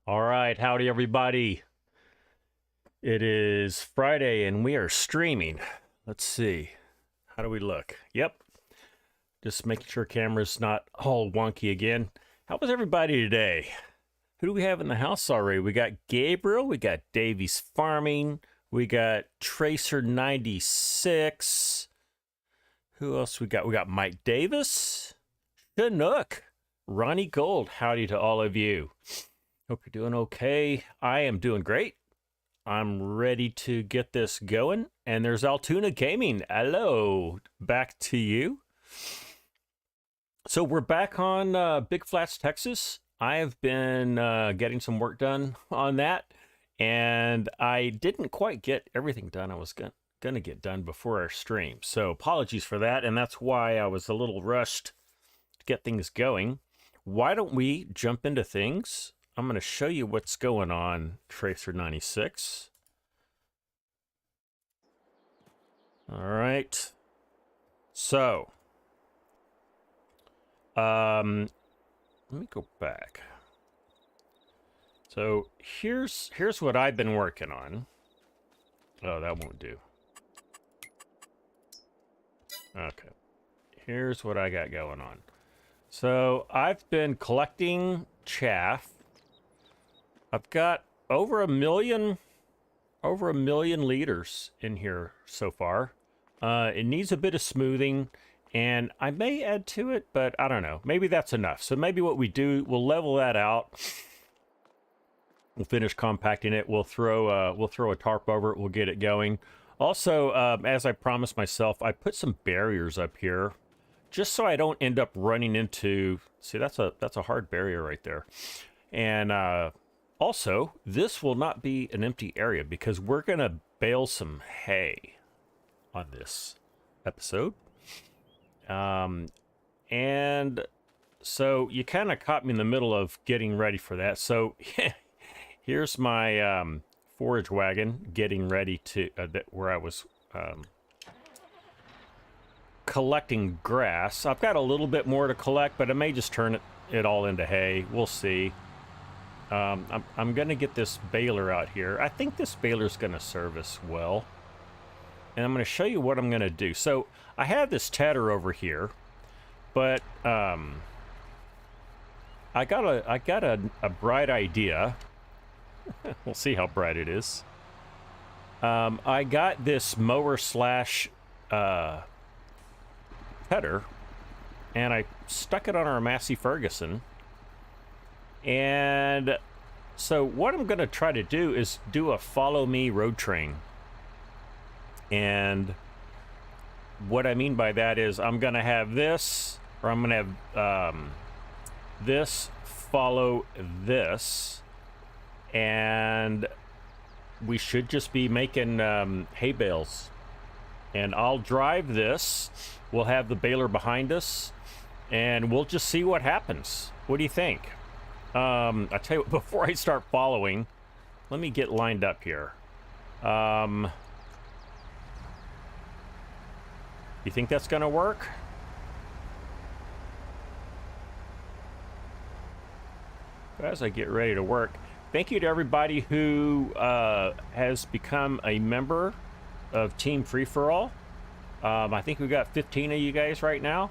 All right, howdy everybody. It is Friday and we are streaming. Let's see. How do we look? Yep. Just making sure camera's not all wonky again. How was everybody today? Who do we have in the house already? We got Gabriel, we got Davies Farming, we got Tracer96. Who else we got? We got Mike Davis, Chinook, Ronnie Gold. Howdy to all of you. Hope you're doing okay. I am doing great. I'm ready to get this going. And there's Altoona Gaming. Hello. Back to you. So we're back on Big Flats, Texas. I have been getting some work done on that. And I didn't quite get everything done I was going to get done before our stream. So apologies for that. And that's why I was a little rushed to get things going. Why don't we jump into things? I'm going to show you what's going on, Tracer96. All right. So, let me go back. So here's what I've been working on. Oh, that won't do. Okay. Here's what I got going on. So I've been collecting chaff. I've got over a million liters in here so far. It needs a bit of smoothing, and I may add to it, but I don't know. Maybe that's enough. So maybe what we do, we'll level that out. We'll finish compacting it. We'll throw a tarp over it. We'll get it going. Also, as I promised myself, I put some barriers up here, just so I don't end up running into. See, that's a hard barrier right there, and also, this will not be an empty area because we're going to bale some hay on this episode. And so you kind of caught me in the middle of getting ready for that. So here's my forage wagon getting ready to where I was collecting grass. I've got a little bit more to collect, but I may just turn it all into hay. We'll see. I'm gonna get this baler out here. I think this baler's gonna serve us well, and I'm gonna show you what I'm gonna do. So I have this tedder over here, but I got a bright idea. We'll see how bright it is. I got this mower slash tedder, and I stuck it on our Massey Ferguson. And so what I'm going to try to do is do a follow me road train. And what I mean by that is I'm going to have this, or I'm going to have this follow this, and we should just be making hay bales. And I'll drive this. We'll have the baler behind us, and we'll just see what happens. What do you think? I tell you what, before I start following, let me get lined up here. You think that's gonna work? As I get ready to work, thank you to everybody who has become a member of Team Free-for-All. I think we've got 15 of you guys right now.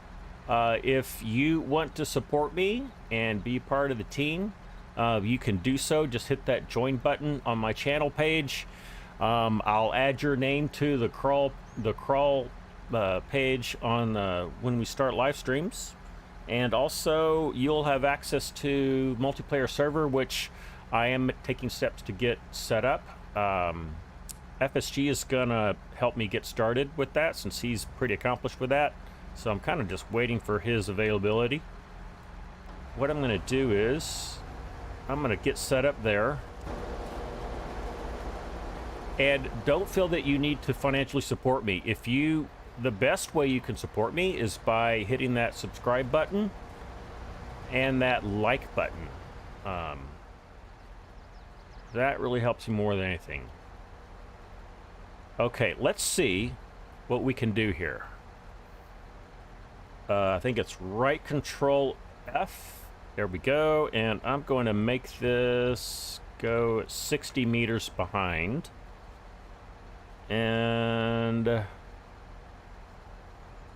If you want to support me and be part of the team, you can do so. Just hit that join button on my channel page. I'll add your name to the crawl page on when we start live streams, and also you'll have access to multiplayer server, which I am taking steps to get set up. FSG is gonna help me get started with that since he's pretty accomplished with that. So I'm kind of just waiting for his availability. What I'm going to do is I'm going to get set up there. And don't feel that you need to financially support me. The best way you can support me is by hitting that subscribe button and that like button. That really helps you more than anything. Okay, let's see what we can do here. I think it's right control F. There we go. And I'm going to make this go 60 meters behind. And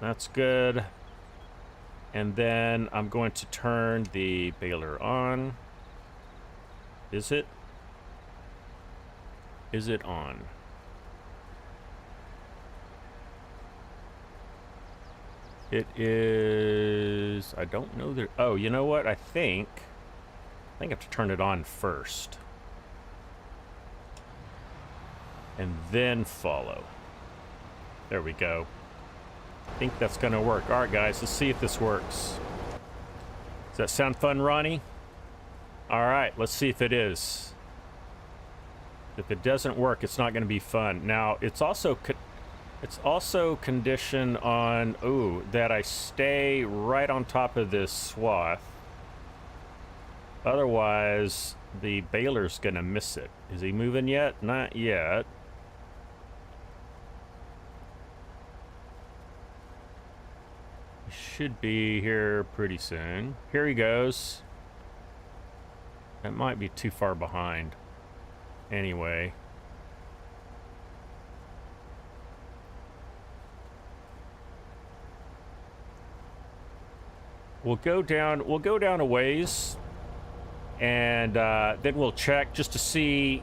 that's good. And then I'm going to turn the baler on. Is it? Is it on? It is, I don't know there. Oh, you know what? I think I have to turn it on first. And then follow. There we go. I think that's gonna work. All right, guys, let's see if this works. Does that sound fun, Ronnie? All right, let's see if it is. If it doesn't work, it's not gonna be fun. Now, it's also conditioned on, that I stay right on top of this swath. Otherwise, the baler's gonna miss it. Is he moving yet? Not yet. He should be here pretty soon. Here he goes. That might be too far behind. Anyway. We'll go down a ways, and then we'll check just to see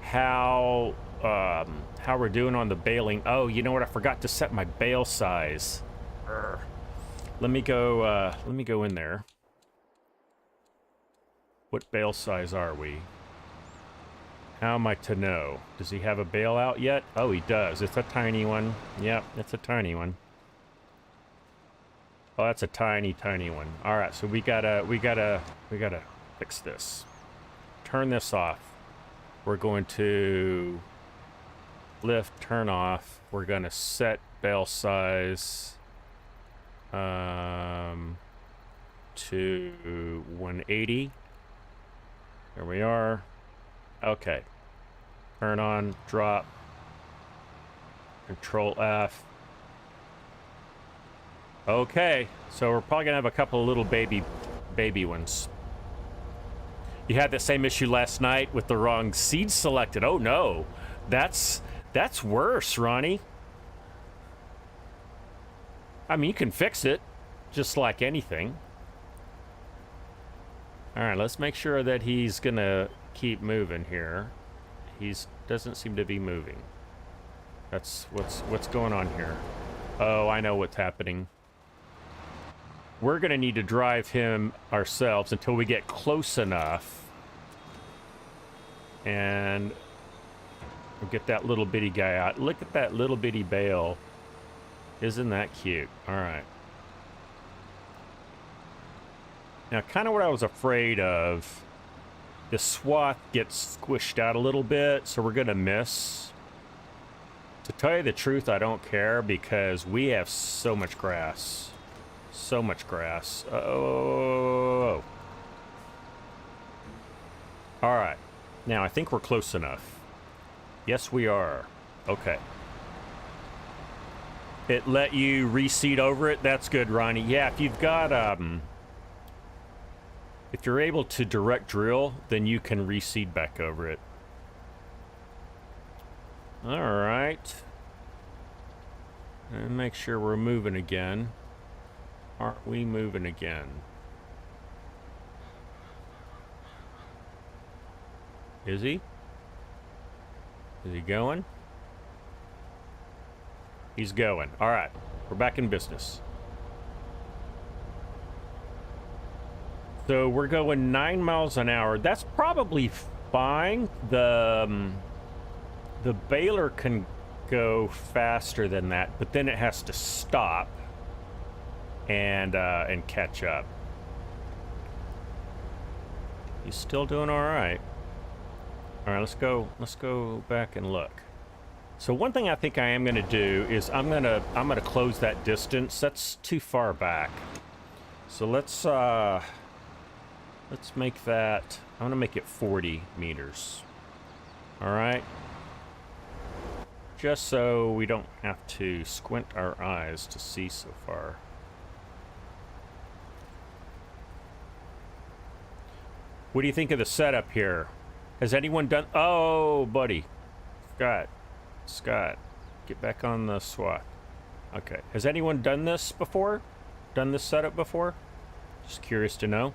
how we're doing on the baling. Oh, you know what? I forgot to set my bale size. Let me go in there. What bale size are we? How am I to know? Does he have a bale out yet? Oh, he does. It's a tiny one. Yep, it's a tiny one. Oh, that's a tiny, tiny one. All right, so we gotta fix this. Turn this off. We're going to lift, turn off. We're gonna set bale size. To 180. There we are. Okay. Turn on, drop. Control F. Okay, so we're probably gonna have a couple of little baby ones. You had the same issue last night with the wrong seed selected. Oh no, that's worse, Ronnie. I mean, you can fix it, just like anything. All right, let's make sure that he's gonna keep moving here. He's doesn't seem to be moving. That's what's going on here. Oh, I know what's happening. We're gonna need to drive him ourselves until we get close enough. And we'll get that little bitty guy out. Look at that little bitty bale. Isn't that cute? All right. Now, kind of what I was afraid of, the swath gets squished out a little bit, so we're gonna miss. To tell you the truth, I don't care because we have so much grass. So much grass. Oh. All right. Now, I think we're close enough. Yes, we are. Okay. It let you reseed over it. That's good, Ronnie. Yeah, if you've got, if you're able to direct drill, then you can reseed back over it. All right. And make sure we're moving again. Aren't we moving again? Is he? Is he going? He's going. All right. We're back in business. So we're going 9 miles an hour. That's probably fine. The baler can go faster than that, but then it has to stop and catch up. He's still doing all right. All right, let's go back and look. So one thing I think I am going to do is I'm going to close that distance. That's too far back. So let's make that, I'm going to make it 40 meters. All right. Just so we don't have to squint our eyes to see so far. What do you think of the setup here? Has anyone done... Oh, buddy. Scott, get back on the swath. Okay. Has anyone done this before? Done this setup before? Just curious to know.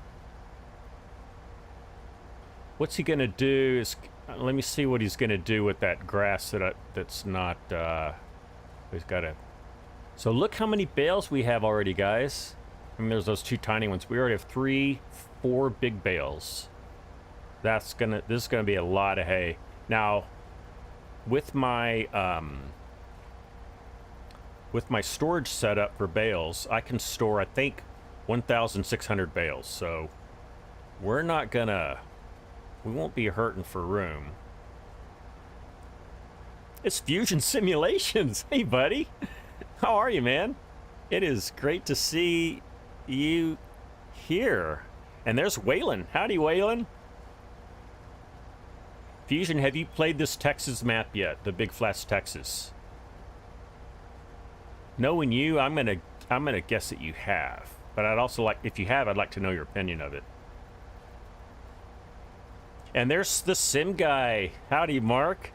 What's he going to do is... Let me see what he's going to do with that grass that's not... he's got to... So look how many bales we have already, guys. I mean, there's those two tiny ones. We already have 4 big bales. This is gonna be a lot of hay. Now, with my storage setup for bales, I can store, I think, 1,600 bales. So we won't be hurting for room. It's Fusion Simulations. Hey, buddy. How are you, man? It is great to see you here. And there's Waylon. Howdy, Waylon. Fusion, have you played this Texas map yet? The Big Flats, Texas. Knowing you, I'm gonna guess that you have. But I'd also like, if you have, I'd like to know your opinion of it. And there's the sim guy. Howdy, Mark.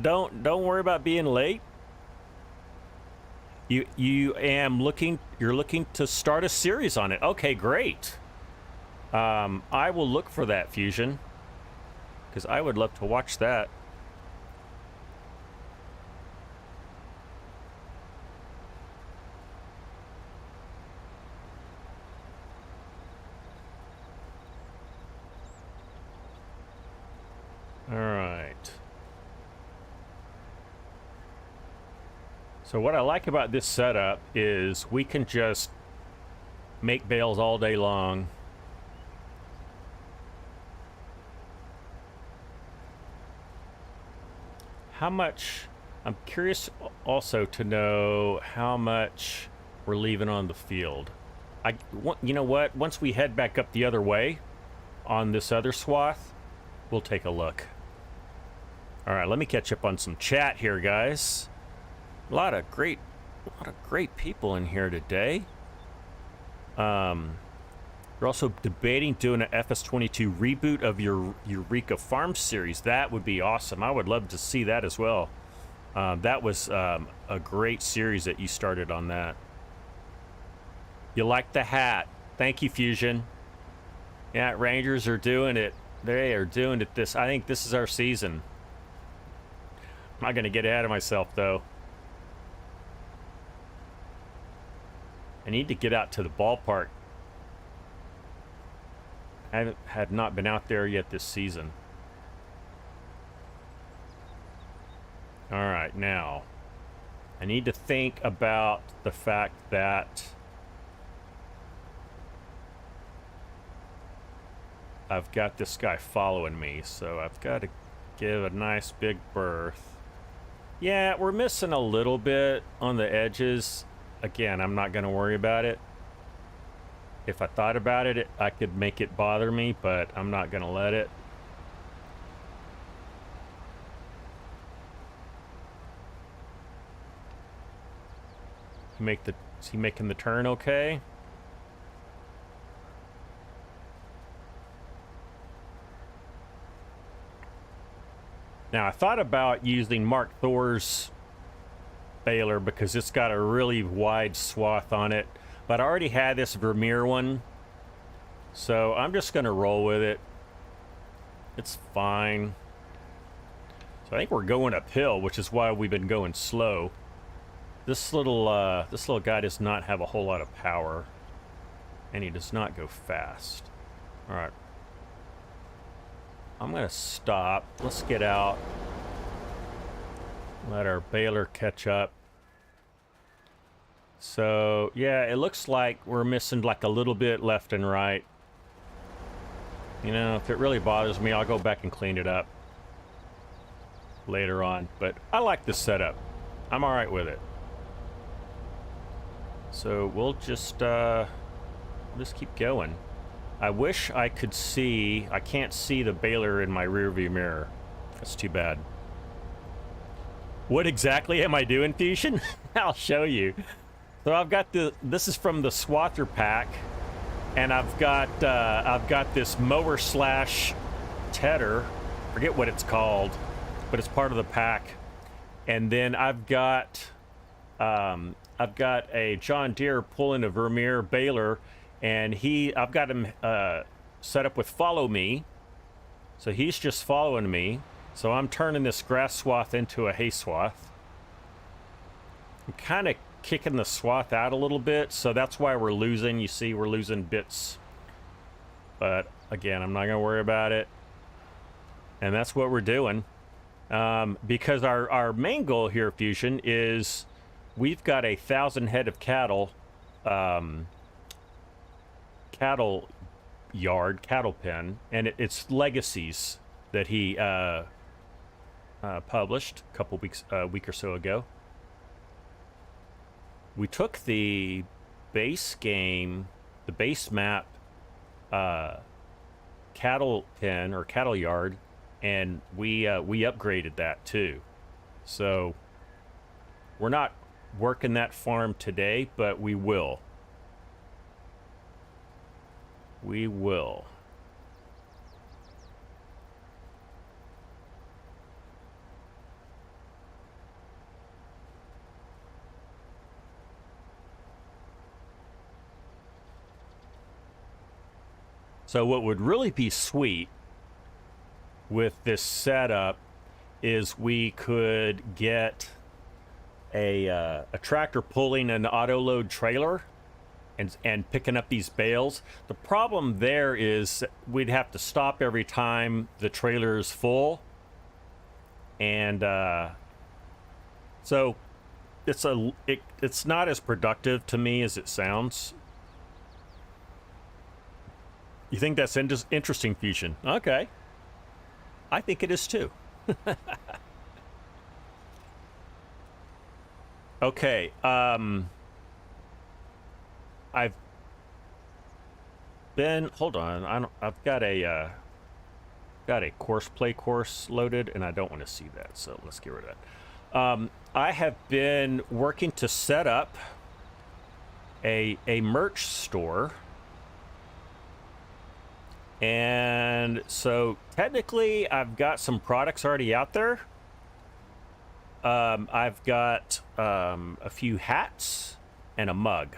Don't worry about being late. You're looking to start a series on it. Okay, great. I will look for that, Fusion, because I would love to watch that. All right. So what I like about this setup is we can just make bales all day long. How much, I'm curious also to know how much we're leaving on the field. You know what? Once we head back up the other way on this other swath, we'll take a look. All right, let me catch up on some chat here, guys. A lot of great people in here today. We're also debating doing an FS22 reboot of your Eureka Farm series. That would be awesome. I would love to see that as well. That was a great series that you started on that. You like the hat. Thank you, Fusion. Yeah, Rangers are doing it. They are doing it I think this is our season. I'm not going to get ahead of myself, though. I need to get out to the ballpark. I have not been out there yet this season. All right, now I need to think about the fact that I've got this guy following me, so I've got to give a nice big berth. Yeah, we're missing a little bit on the edges. Again, I'm not going to worry about it. If I thought about it, I could make it bother me, but I'm not going to let it. Is he making the turn okay? Now, I thought about using Mark Thor's baler because it's got a really wide swath on it, but I already had this Vermeer one, so I'm just going to roll with it. It's fine. So I think we're going uphill, which is why we've been going slow. This little guy does not have a whole lot of power, and he does not go fast. All right. I'm going to stop. Let's get out. Let our baler catch up. So, yeah, it looks like we're missing like a little bit left and right. You know, if it really bothers me, I'll go back and clean it up later on. But I like this setup. I'm all right with it. So we'll just keep going. I wish I could see. I can't see the baler in my rearview mirror. That's too bad. What exactly am I doing, Fusion? I'll show you. So I've got this is from the Swather pack, and I've got this mower slash tedder. Forget what it's called, but it's part of the pack. And then I've got a John Deere pulling a Vermeer baler, and I've got him set up with follow me. So he's just following me. So I'm turning this grass swath into a hay swath. I'm kind of kicking the swath out a little bit, so that's why we're losing. You see, we're losing bits. But again, I'm not going to worry about it. And that's what we're doing. Because our main goal here, Fusion, is we've got 1,000 head of cattle cattle pen, and it's legacies that he published a week or so ago. We took the base game, the base map cattle pen or cattle yard, and we upgraded that too. So we're not working that farm today, but we will. We will. So what would really be sweet with this setup is we could get a tractor pulling an auto load trailer and picking up these bales. The problem there is we'd have to stop every time the trailer is full, and so it's not as productive to me as it sounds. You think that's interesting, Fusion? Okay. I think it is too. Okay. I've been, hold on, I've got a play course loaded, and I don't want to see that, so let's get rid of that. I have been working to set up a merch store, and so technically I've got some products already out there. I've got a few hats and a mug.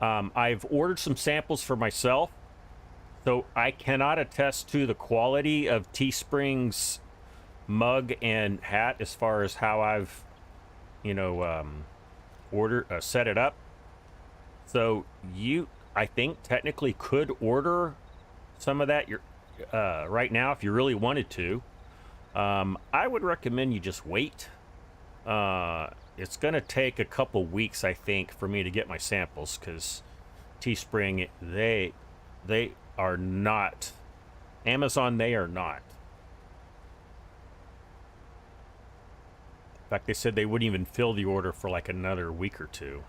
I've ordered some samples for myself, so I cannot attest to the quality of Teespring's mug and hat as far as how I've, set it up. So you, I think, technically could order some of that right now if you really wanted to. I would recommend you just wait. It's going to take a couple weeks, I think, for me to get my samples, because Teespring, they are not. Amazon, they are not. In fact, they said they wouldn't even fill the order for like another week or two.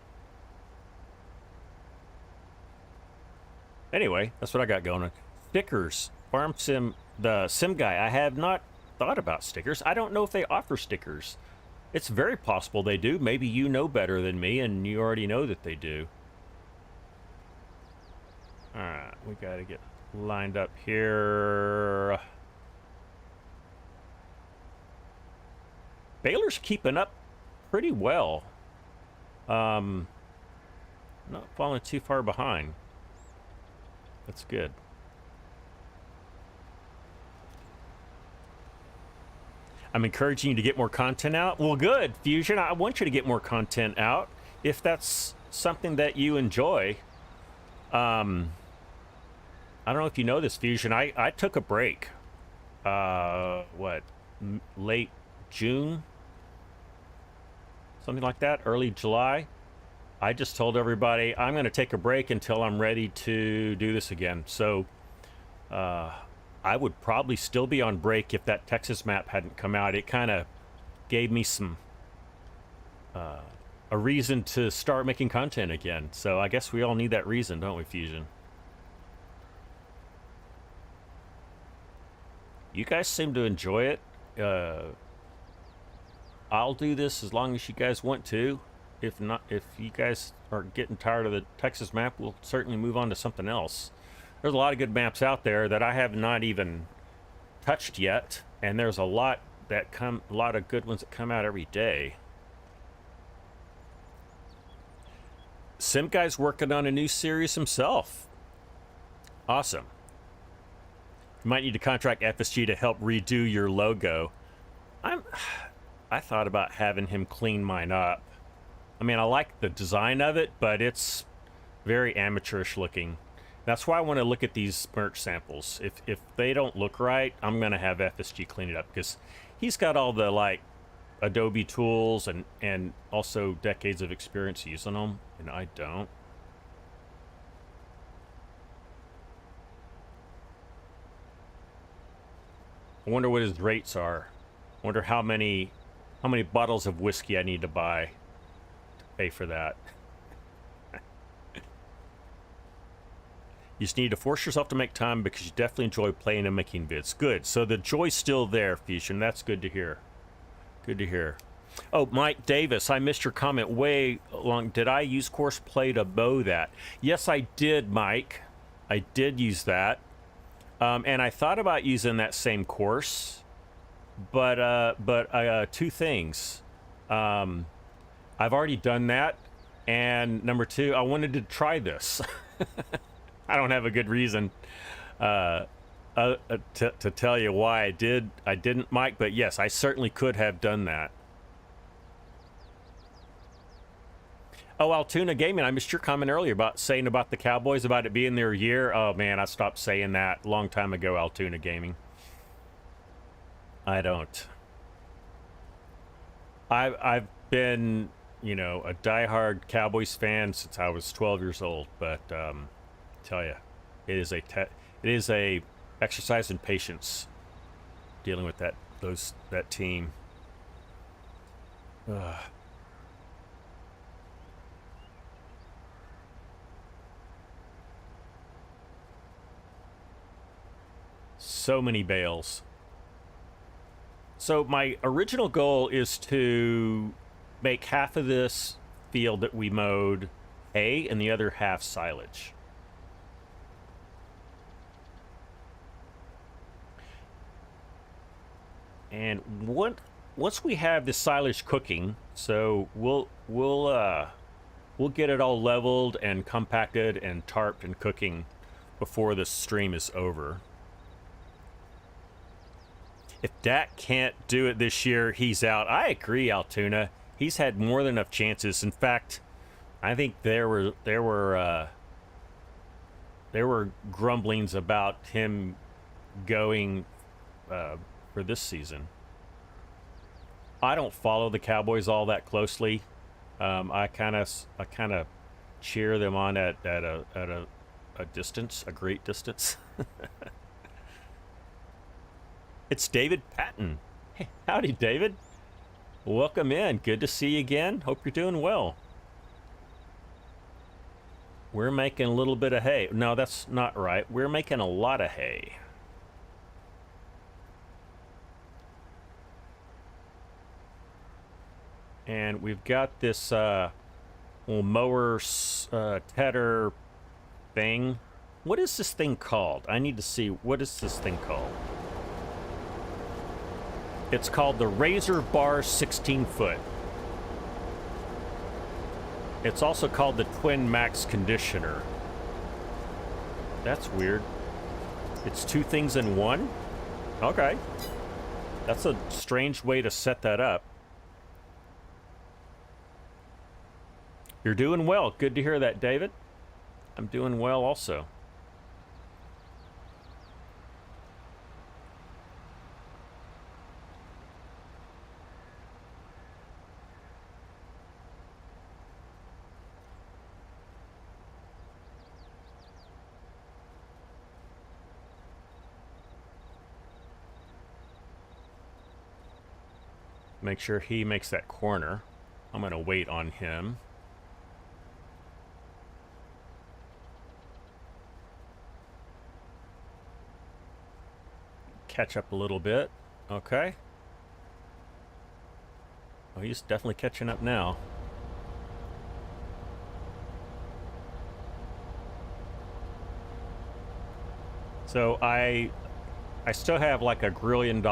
Anyway, that's what I got going on. Stickers. Farm Sim, the Sim Guy. I have not thought about stickers. I don't know if they offer stickers. It's very possible they do. Maybe you know better than me and you already know that they do. Alright, we gotta get lined up here. Baler's keeping up pretty well. Not falling too far behind. That's good. I'm encouraging you to get more content out. Well, good, Fusion. I want you to get more content out if that's something that you enjoy. I don't know if you know this, Fusion. I took a break. Late June? Something like that, early July. I just told everybody I'm going to take a break until I'm ready to do this again. So, I would probably still be on break if that Texas map hadn't come out. It kind of gave me some a reason to start making content again. So I guess we all need that reason, don't we, Fusion? You guys seem to enjoy it. I'll do this as long as you guys want to. If not, if you guys are getting tired of the Texas map, we'll certainly move on to something else. There's a lot of good maps out there that I have not even touched yet, and there's a lot of good ones that come out every day. Sim Guy's working on a new series himself. Awesome. You might need to contract FSG to help redo your logo. I thought about having him clean mine up. I mean, I like the design of it, but it's very amateurish looking. That's why I want to look at these merch samples. If they don't look right, I'm going to have FSG clean it up, because he's got all the, like, Adobe tools and also decades of experience using them, and I don't. I wonder what his rates are. I wonder how many bottles of whiskey I need to buy to pay for that. You just need to force yourself to make time, because you definitely enjoy playing and making vids. Good. So the joy's still there, Fusion. That's good to hear. Good to hear. Oh, Mike Davis, I missed your comment way long. Did I use Courseplay to bow that? Yes, I did, Mike. I did use that. And I thought about using that same course. But two things. I've already done that. And number two, I wanted to try this. I don't have a good reason to tell you why I didn't, Mike, but yes, I certainly could have done that. Oh, Altoona Gaming, I missed your comment earlier about saying about the Cowboys, about it being their year. Oh, man, I stopped saying that a long time ago, Altoona Gaming. I don't. I've been, a diehard Cowboys fan since I was 12 years old, but tell you, it is a exercise in patience dealing with that team. So many bales. So my original goal is to make half of this field that we mowed hay and the other half silage. And once we have the silage cooking, so we'll get it all leveled and compacted and tarped and cooking before the stream is over. If Dak can't do it this year, he's out. I agree, Altoona. He's had more than enough chances. In fact, I think there were grumblings about him going for this season. I don't follow the Cowboys all that closely. I kind of cheer them on at a distance, a great distance. It's David Patton. Hey, howdy, David. Welcome in. Good to see you again. Hope you're doing well. We're making a little bit of hay. No, that's not right. We're making a lot of hay. And we've got this little mower tedder thing. What is this thing called? I need to see. What is this thing called? It's called the Razor Bar 16-foot. It's also called the Twin Max Conditioner. That's weird. It's two things in one? Okay. That's a strange way to set that up. You're doing well. Good to hear that, David. I'm doing well also. Make sure he makes that corner. I'm going to wait on him. Catch up a little bit. Okay. Oh, he's definitely catching up now. So I still have like $1 grillion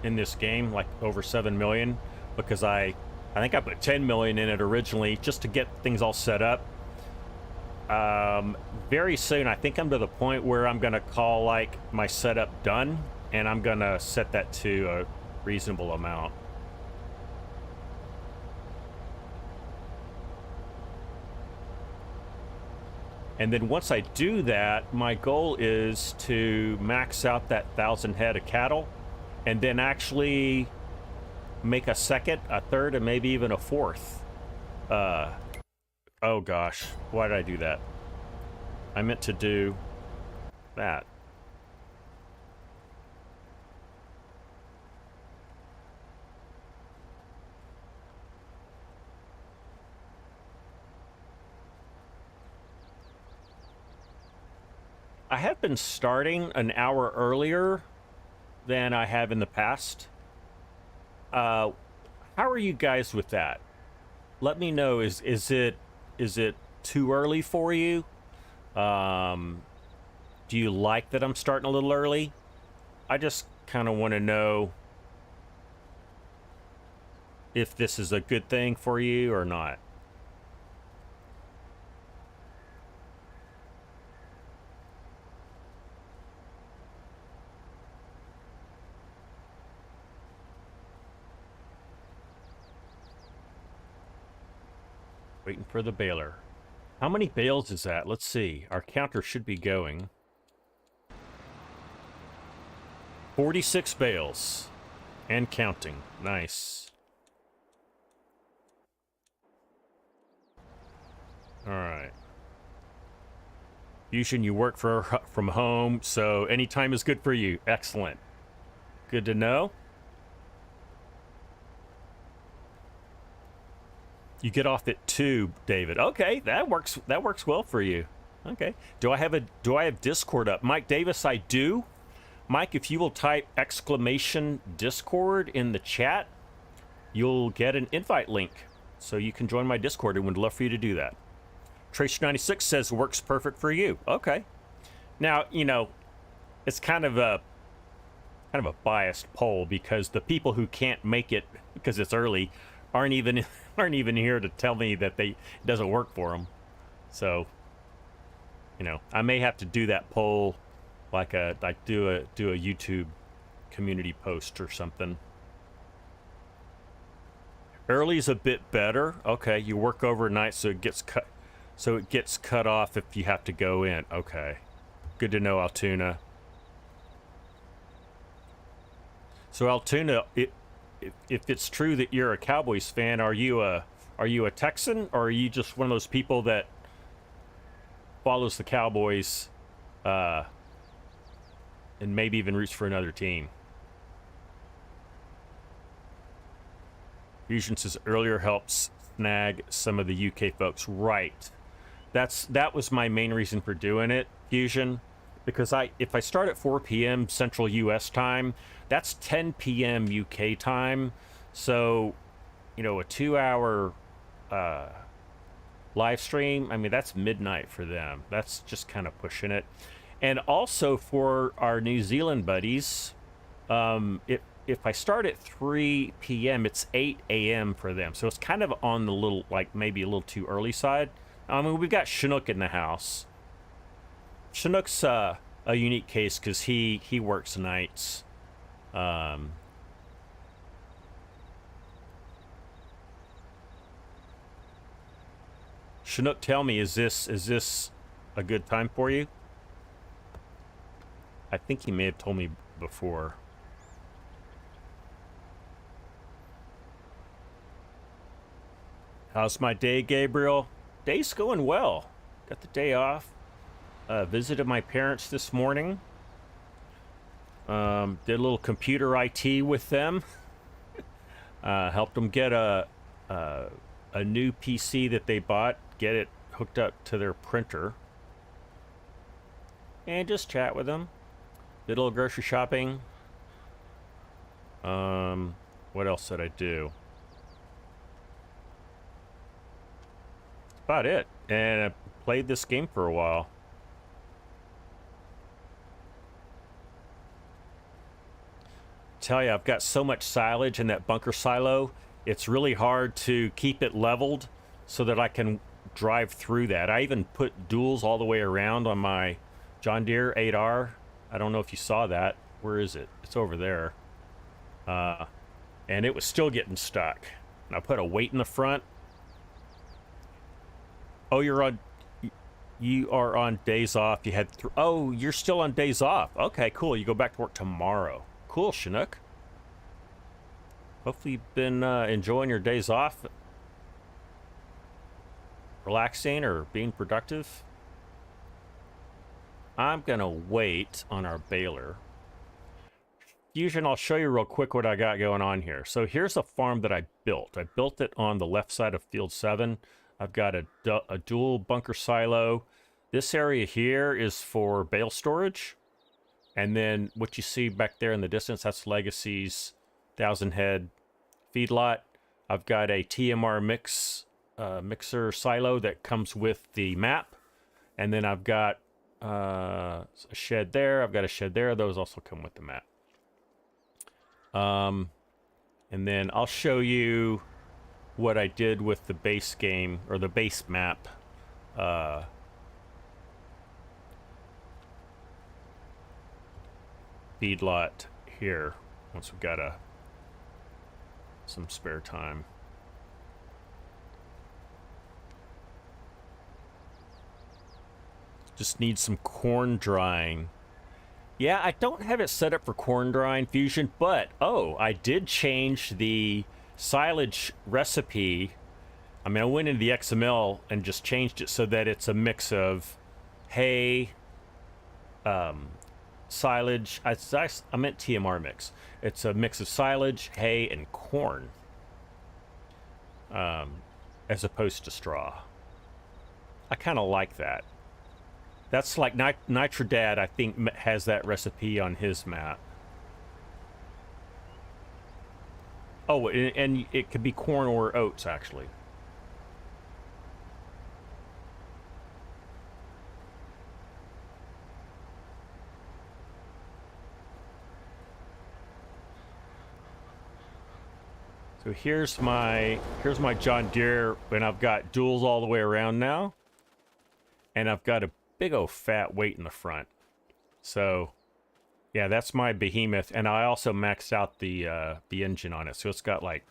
in this game, like over 7 million, because I think I put 10 million in it originally just to get things all set up. Very soon, I think I'm to the point where I'm gonna call like my setup done, and I'm gonna set that to a reasonable amount. And then once I do that, my goal is to max out that 1,000 head of cattle, and then actually make a second, a third, and maybe even a fourth. Oh gosh, why did I do that? I meant to do that. I have been starting an hour earlier than I have in the past. How are you guys with that? Let me know. Is it too early for you? Do you like that I'm starting a little early? I just kind of want to know if this is a good thing for you or not. Waiting for the baler. How many bales is that? Let's see. Our counter should be going. 46 bales. And counting. Nice. Alright. Fusion, you work from home, so anytime is good for you. Excellent. Good to know. You get off at 2, David. Okay, that works well for you. Okay. Do I have Discord up? Mike Davis, I do. Mike, if you will type exclamation Discord in the chat, you'll get an invite link so you can join my Discord, and would love for you to do that. Tracer96 says works perfect for you. Okay. Now, you know, it's kind of a biased poll, because the people who can't make it because it's early aren't even here to tell me that it doesn't work for them. So, you know, I may have to do that poll like do a YouTube community post or something. Early's a bit better. Okay, you work overnight so it gets cut off if you have to go in. Okay. Good to know, Altoona. So Altoona, if it's true that you're a Cowboys fan, are you a Texan, or are you just one of those people that follows the Cowboys and maybe even roots for another team? Fusion says earlier helps snag some of the UK folks. Right. That was my main reason for doing it, Fusion, because if I start at 4 p.m. Central US time, that's 10 p.m. UK time. So, you know, a 2-hour live stream, I mean, that's midnight for them. That's just kind of pushing it. And also for our New Zealand buddies, if I start at 3 p.m., it's 8 a.m. for them. So it's kind of on the little, like, maybe a little too early side. I mean, we've got Chinook in the house. Chinook's a unique case because he works nights. Chinook, tell me, is this a good time for you? I think he may have told me before. How's my day, Gabriel? Day's going well. Got the day off. Visited my parents this morning. Did a little computer IT with them. Helped them get a new PC that they bought, get it hooked up to their printer, and just chat with them. Did a little grocery shopping. What else did I do? That's about it. And I played this game for a while. Tell you, I've got so much silage in that bunker silo, it's really hard to keep it leveled so that I can drive through that. I even put duals all the way around on my John Deere 8R. I don't know if you saw that. Where is it? It's over there. And it was still getting stuck. And I put a weight in the front. Oh, you are on days off. You had oh, you're still on days off. Okay, cool. You go back to work tomorrow. Cool, Chinook. Hopefully you've been enjoying your days off, relaxing or being productive. I'm gonna wait on our baler. Fusion, I'll show you real quick what I got going on here. So here's a farm that I built. I built it on the left side of field 7. I've got a dual bunker silo. This area here is for bale storage. And then what you see back there in the distance, that's Legacy's 1,000 head feedlot. I've got a TMR mixer silo that comes with the map. And then I've got a shed there. I've got a shed there. Those also come with the map. And then I'll show you what I did with the base game, or the base map. Feedlot here once we've got some spare time. Just need some corn drying. Yeah, I don't have it set up for corn drying, Fusion, but oh, I did change the silage recipe. I mean, I went into the XML and just changed it so that it's a mix of hay, silage. I meant TMR mix. It's a mix of silage, hay, and corn, as opposed to straw. I kind of like that. That's like Nitrodad, I think, has that recipe on his map. Oh, and it could be corn or oats, actually. So here's my John Deere, and I've got duals all the way around now, and I've got a big old fat weight in the front. So yeah, that's my behemoth, and I also maxed out the engine on it, so it's got like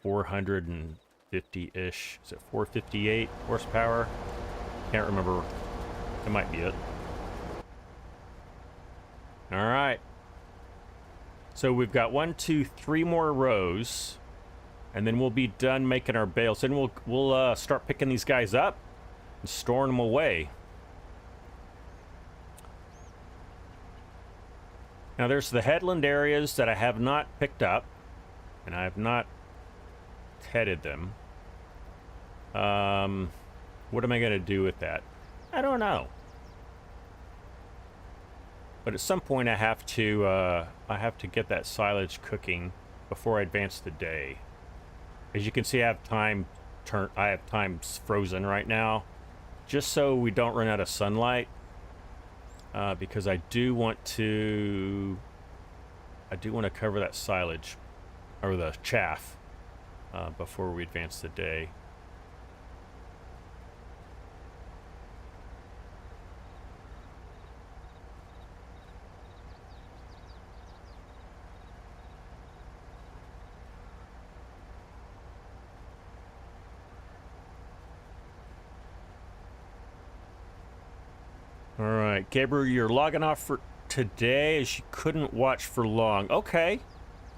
450-ish. Is it 458 horsepower? Can't remember. It might be it. All right. So we've got 1, 2, 3 more rows, and then we'll be done making our bales. Then we'll start picking these guys up and storing them away. Now there's the headland areas that I have not picked up, and I have not headed them. What am I going to do with that? I don't know. But at some point I have to get that silage cooking before I advance the day. As you can see, I have time frozen right now, just so we don't run out of sunlight. Because I do want to cover that silage or the chaff before we advance the day. All right, Gabriel, you're logging off for today as you couldn't watch for long. Okay.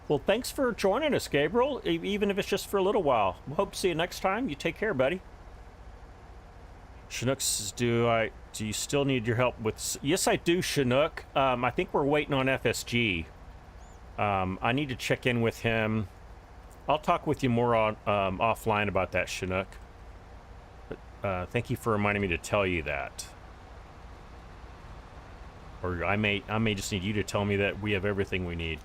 Well, thanks for joining us, Gabriel, even if it's just for a little while. We'll hope to see you next time. You take care, buddy. Chinook's, do you still need your help with... Yes, I do, Chinook. I think we're waiting on FSG. I need to check in with him. I'll talk with you more on offline about that, Chinook. But thank you for reminding me to tell you that. Or I may just need you to tell me that we have everything we need.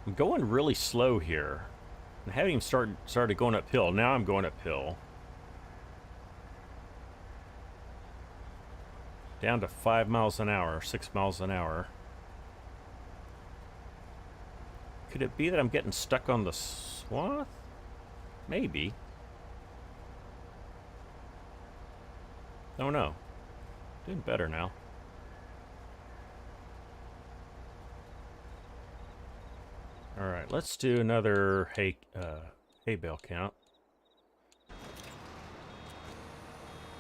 I'm going really slow here. I haven't even started going uphill. Now I'm going uphill. Down to 5 miles an hour, 6 miles an hour. Could it be that I'm getting stuck on the swath? Maybe. Oh no. Doing better now. Alright, let's do another hay bale count.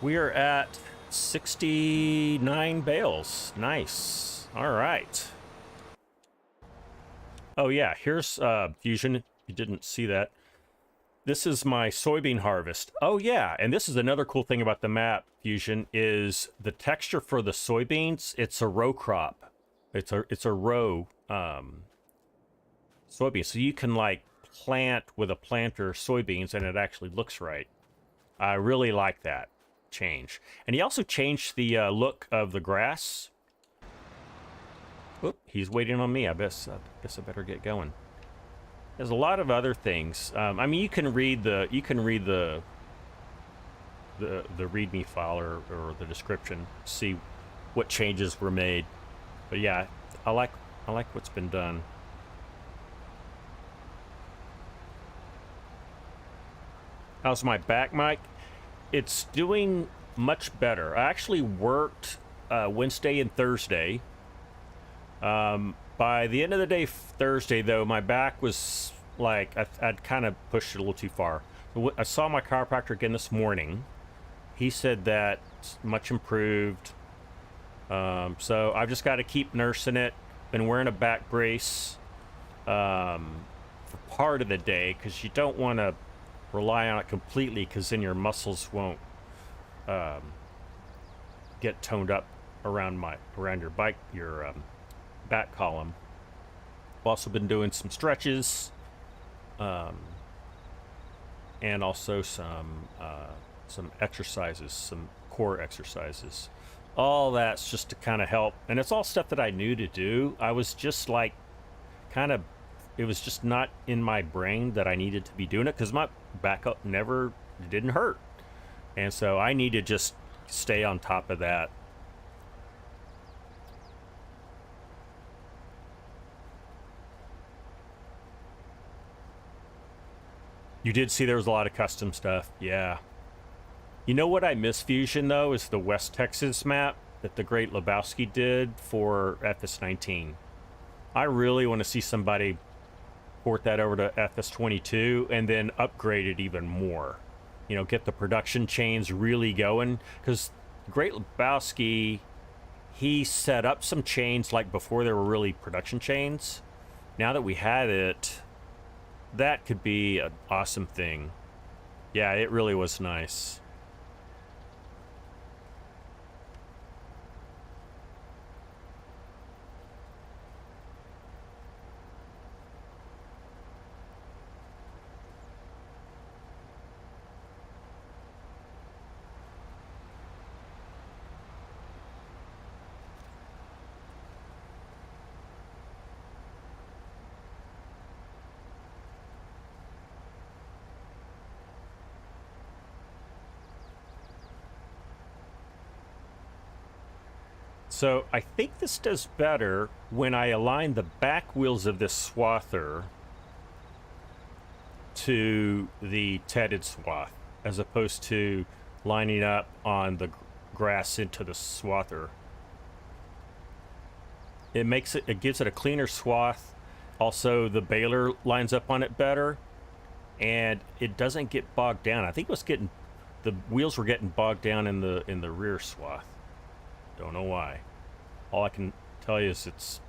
We are at 69 bales. Nice. All right. Oh yeah, here's Fusion. If you didn't see that, this is my soybean harvest. Oh yeah, and this is another cool thing about the map, Fusion, is the texture for the soybeans. It's a row crop. It's a row soybean, so you can like plant with a planter soybeans, and it actually looks right. I really like that change. And he also changed the look of the grass. Oop, he's waiting on me. I guess I better get going. There's a lot of other things. I mean, you can read the README file or the description, see what changes were made. But yeah, I like what's been done. How's my back, Mike? It's doing much better. I actually worked Wednesday and Thursday. By the end of the day Thursday, though, my back was like, I'd kind of pushed it a little too far. I saw my chiropractor again this morning. He said that it's much improved. So I've just got to keep nursing it. Been wearing a back brace for part of the day, because you don't want to rely on it completely, because then your muscles won't get toned up around your back column. I've also been doing some stretches, and also some exercises, some core exercises. All that's just to kind of help, and it's all stuff that I knew to do. I was just like, it was just not in my brain that I needed to be doing it, because my back up didn't hurt, and so I need to just stay on top of that. You did see there was a lot of custom stuff, yeah. You know what I miss, Fusion, though, is the West Texas map that the great Lebowski did for FS19. I really want to see somebody port that over to FS22 and then upgrade it even more. You know, get the production chains really going. Because great Lebowski, he set up some chains like before there were really production chains. Now that we had it, that could be an awesome thing. Yeah, it really was nice. So I think this does better when I align the back wheels of this swather to the tedded swath, as opposed to lining up on the grass into the swather. It gives it a cleaner swath. Also, the baler lines up on it better, and it doesn't get bogged down. I think the wheels were getting bogged down in the rear swath. Don't know why. All I can tell you is it's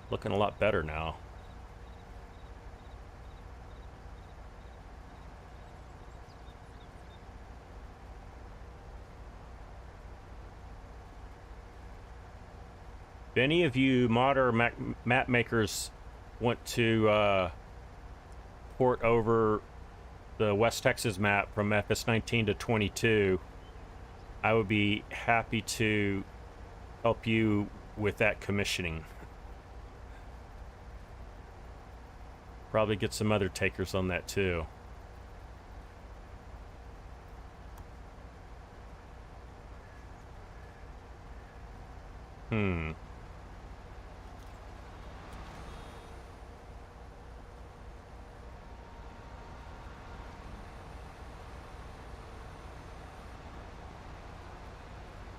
looking a lot better now. If any of you modder map makers want to port over the West Texas map from FS19 to 22, I would be happy to help you with that commissioning. Probably get some other takers on that too.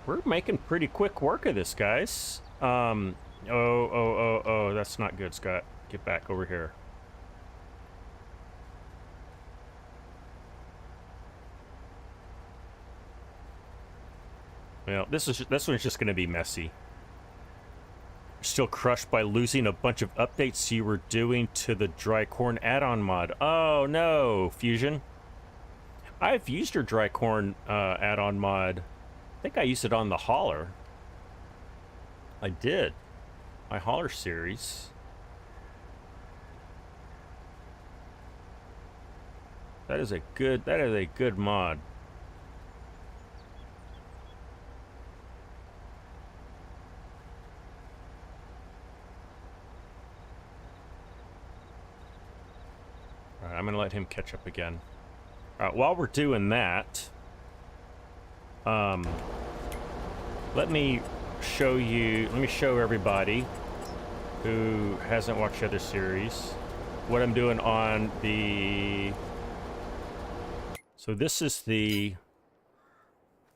We're making pretty quick work of this, guys. Oh, that's not good, Scott. Get back over here. Well, this one's just going to be messy. Still crushed by losing a bunch of updates you were doing to the dry corn add-on mod. Oh no, Fusion. I've used your dry corn add-on mod. I think I used it on the hauler. I did. My hauler series. That is a good mod. All right, I'm gonna let him catch up again. All right, while we're doing that, let me show everybody who hasn't watched the other series what I'm doing on the... So this is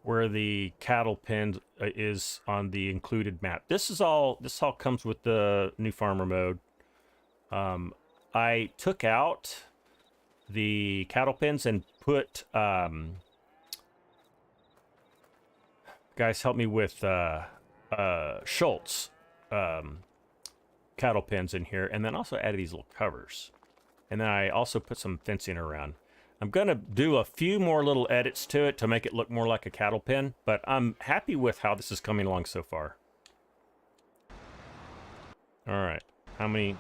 where the cattle pen is on the included map. This all comes with the new farmer mode. I took out the cattle pens and put guys, help me with Schultz cattle pens in here, and then also added these little covers, and then I also put some fencing around. I'm going to do a few more little edits to it to make it look more like a cattle pen, but I'm happy with how this is coming along so far. All right. How many?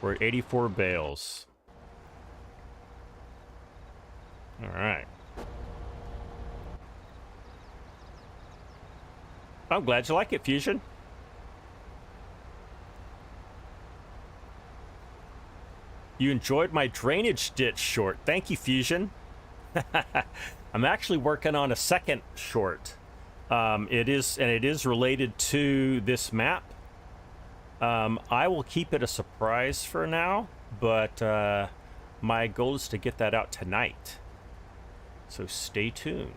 We're at 84 bales. All right. I'm glad you like it, Fusion. You enjoyed my drainage ditch short. Thank you, Fusion. I'm actually working on a second short. It is related to this map. I will keep it a surprise for now, but my goal is to get that out tonight. So stay tuned.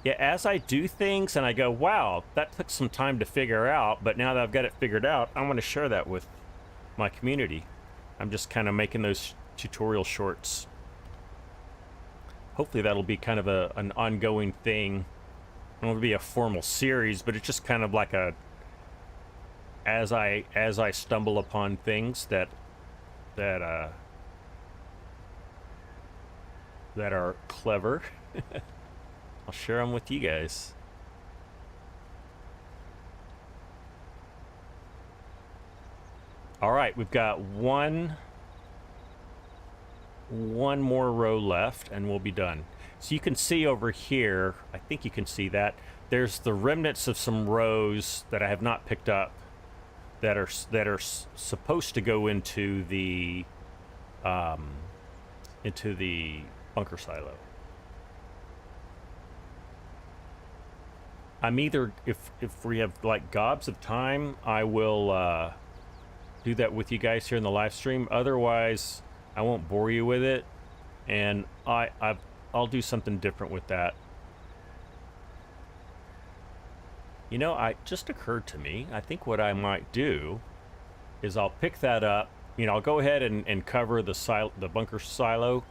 Yeah, as I do things and I go, wow, that took some time to figure out, but now that I've got it figured out, I want to share that with my community. I'm just kind of making those tutorial shorts. Hopefully that'll be kind of an ongoing thing. I don't want to be a formal series, but it's just kind of like a as I stumble upon things that are clever. I'll share them with you guys. All right, we've got one more row left and we'll be done. So you can see over here, I think you can see that, there's the remnants of some rows that I have not picked up that are supposed to go into the bunker silo. I'm either, if we have like gobs of time, I will do that with you guys here in the live stream. Otherwise, I won't bore you with it, and I'll do something different with that. You know, it just occurred to me, I think what I might do is I'll pick that up. You know, I'll go ahead and cover the bunker silo,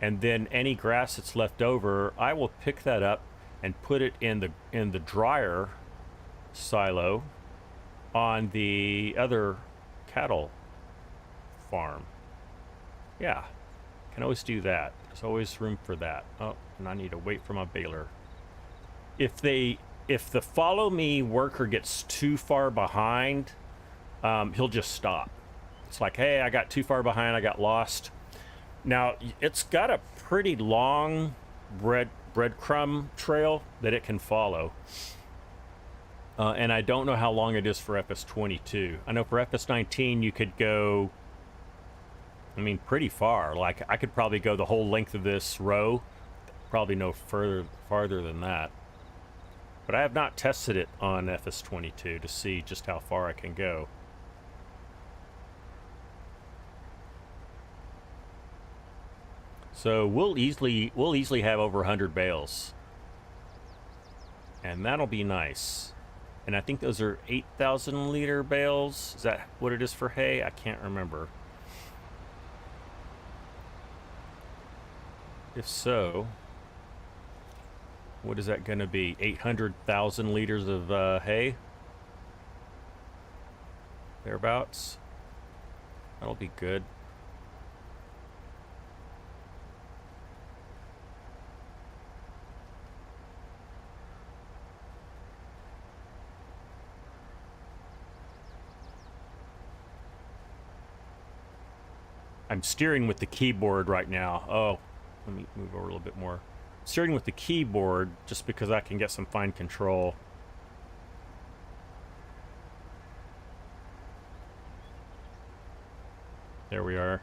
and then any grass that's left over, I will pick that up and put it in the dryer silo on the other cattle farm. Yeah, can always do that. There's always room for that. Oh, and I need to wait for my baler. If the follow me worker gets too far behind, he'll just stop. It's like, hey, I got too far behind, I got lost. Now, it's got a pretty long breadcrumb trail that it can follow. And I don't know how long it is for FS22. I know for FS19 you could go, I mean, pretty far. Like, I could probably go the whole length of this row. Probably no farther than that. But I have not tested it on FS22 to see just how far I can go. So we'll easily have over 100 bales. And that'll be nice. And I think those are 8,000 liter bales. Is that what it is for hay? I can't remember. If so, what is that going to be? 800,000 liters of hay? Thereabouts. That'll be good. I'm steering with the keyboard right now. Oh, let me move over a little bit more. Steering with the keyboard just because I can get some fine control. There we are.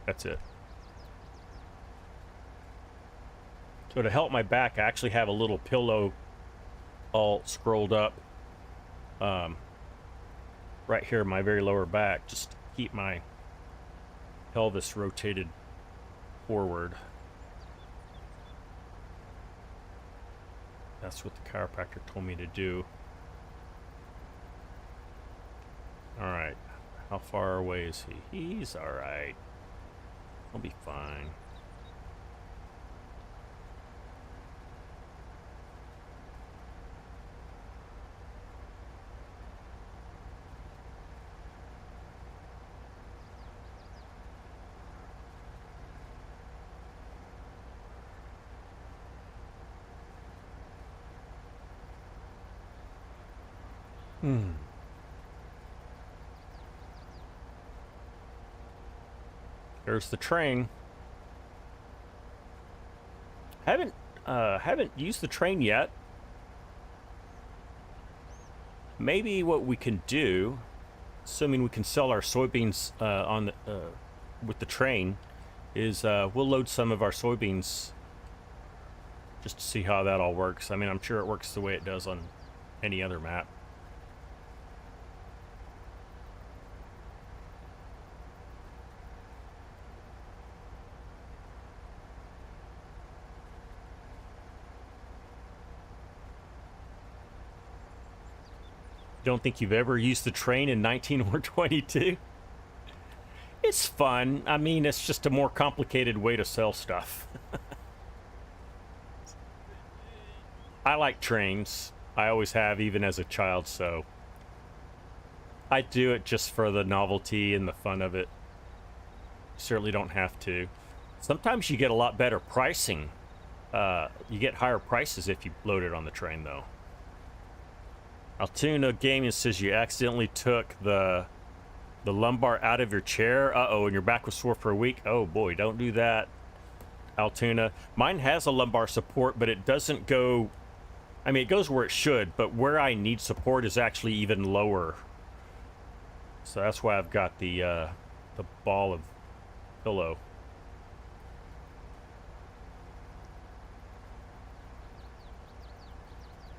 That's it. So to help my back, I actually have a little pillow all scrolled up right here in my very lower back, just to keep my pelvis rotated forward. That's what the chiropractor told me to do. All right, how far away is he? He's all right. I'll be fine. There's the train. Haven't used the train yet. Maybe what we can do, assuming we can sell our soybeans with the train, is we'll load some of our soybeans just to see how that all works. I mean, I'm sure it works the way it does on any other map. Don't think you've ever used the train in 19 or 22? It's fun. I mean, it's just a more complicated way to sell stuff. I like trains. I always have, even as a child, so I do it just for the novelty and the fun of it. You certainly don't have to. Sometimes you get a lot better pricing. You get higher prices if you load it on the train, though. Altoona Gaming says you accidentally took the lumbar out of your chair. Uh-oh, and your back was sore for a week. Oh boy, don't do that, Altoona. Mine has a lumbar support, but it doesn't go... I mean, it goes where it should, but where I need support is actually even lower. So that's why I've got the ball of pillow.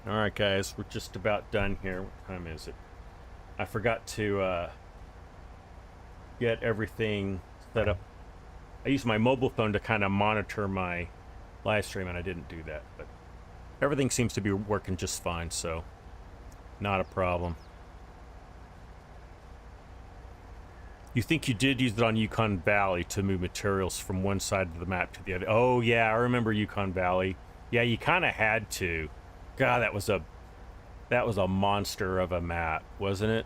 All right, guys, we're just about done here. What time is it? I forgot to get everything set up. I used my mobile phone to kind of monitor my live stream, and I didn't do that, but everything seems to be working just fine, so not a problem. You think you did use it on Yukon Valley to move materials from one side of the map to the other? Oh, yeah, I remember Yukon Valley. Yeah, you kind of had to. God, that was a monster of a map, wasn't it?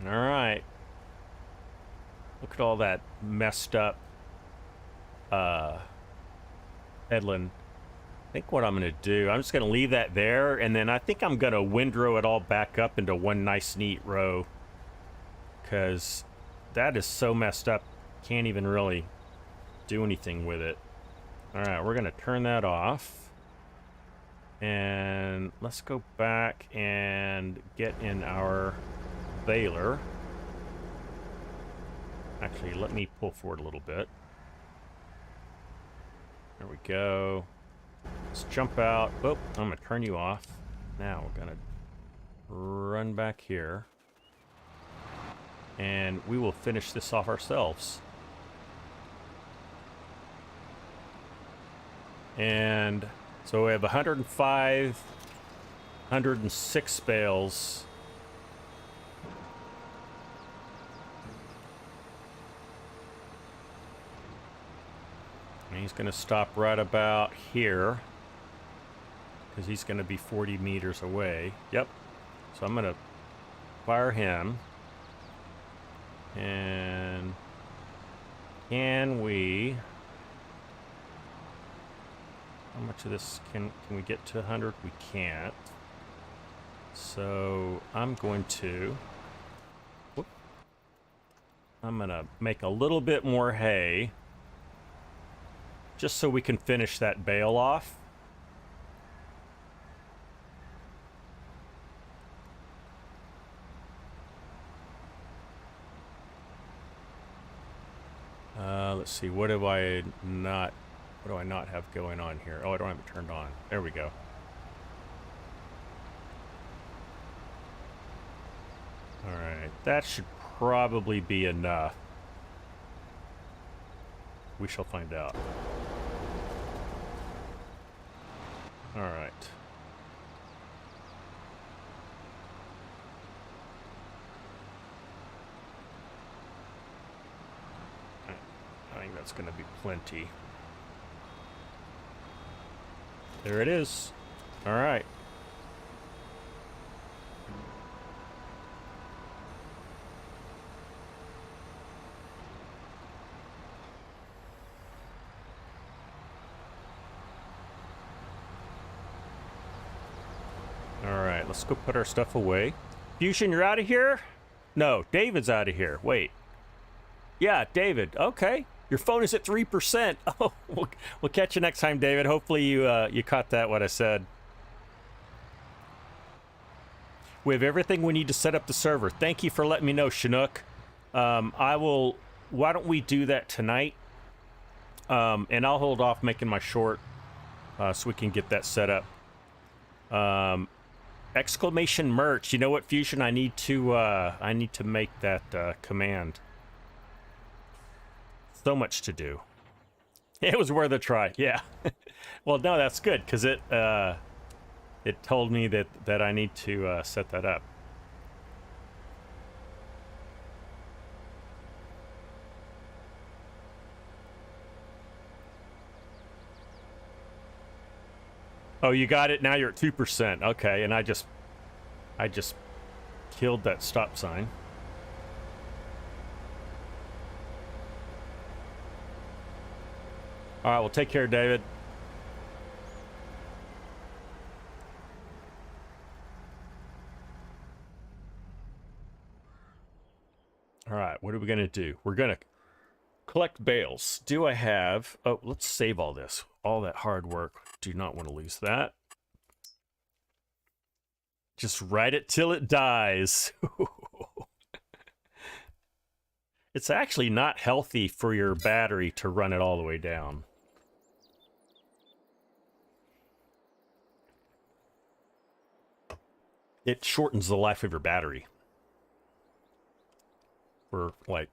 All right. Look at all that messed up headland. I think what I'm going to do, I'm just going to leave that there, and then I think I'm going to windrow it all back up into one nice, neat row, because that is so messed up, can't even really do anything with it. All right, we're going to turn that off, and let's go back and get in our baler. Actually, let me pull forward a little bit. There we go. Let's jump out. Oh, I'm going to turn you off. Now we're going to run back here. And we will finish this off ourselves. And so we have 105, 106 bales. And he's going to stop right about here, because he's going to be 40 meters away. Yep. So I'm going to fire him. And can we... How much of this can we get to 100? We can't. So I'm going to... Whoop, I'm going to make a little bit more hay, just so we can finish that bale off. Let's see, what do I not have going on here? Oh, I don't have it turned on. There we go. All right, that should probably be enough. We shall find out. All right. I think that's going to be plenty. There it is. All right. All right, let's go put our stuff away. Fusion, you're out of here? No, David's out of here. Wait. Yeah, David. Okay. Your phone is at 3%. Oh, we'll catch you next time, David. Hopefully you caught that, what I said. We have everything we need to set up the server. Thank you for letting me know, Chinook. Why don't we do that tonight? And I'll hold off making my short so we can get that set up. Exclamation merch. You know what, Fusion? I need to make that command. So much to do. It was worth a try. Yeah. Well, no, that's good because it told me that I need to set that up. Oh, you got it. Now you're at 2%. Okay, and I just killed that stop sign. All right, well, take care, David. All right, what are we going to do? We're going to collect bales. Do I have... Oh, let's save all this. All that hard work. Do not want to lose that. Just ride it till it dies. It's actually not healthy for your battery to run it all the way down. It shortens the life of your battery. For, like,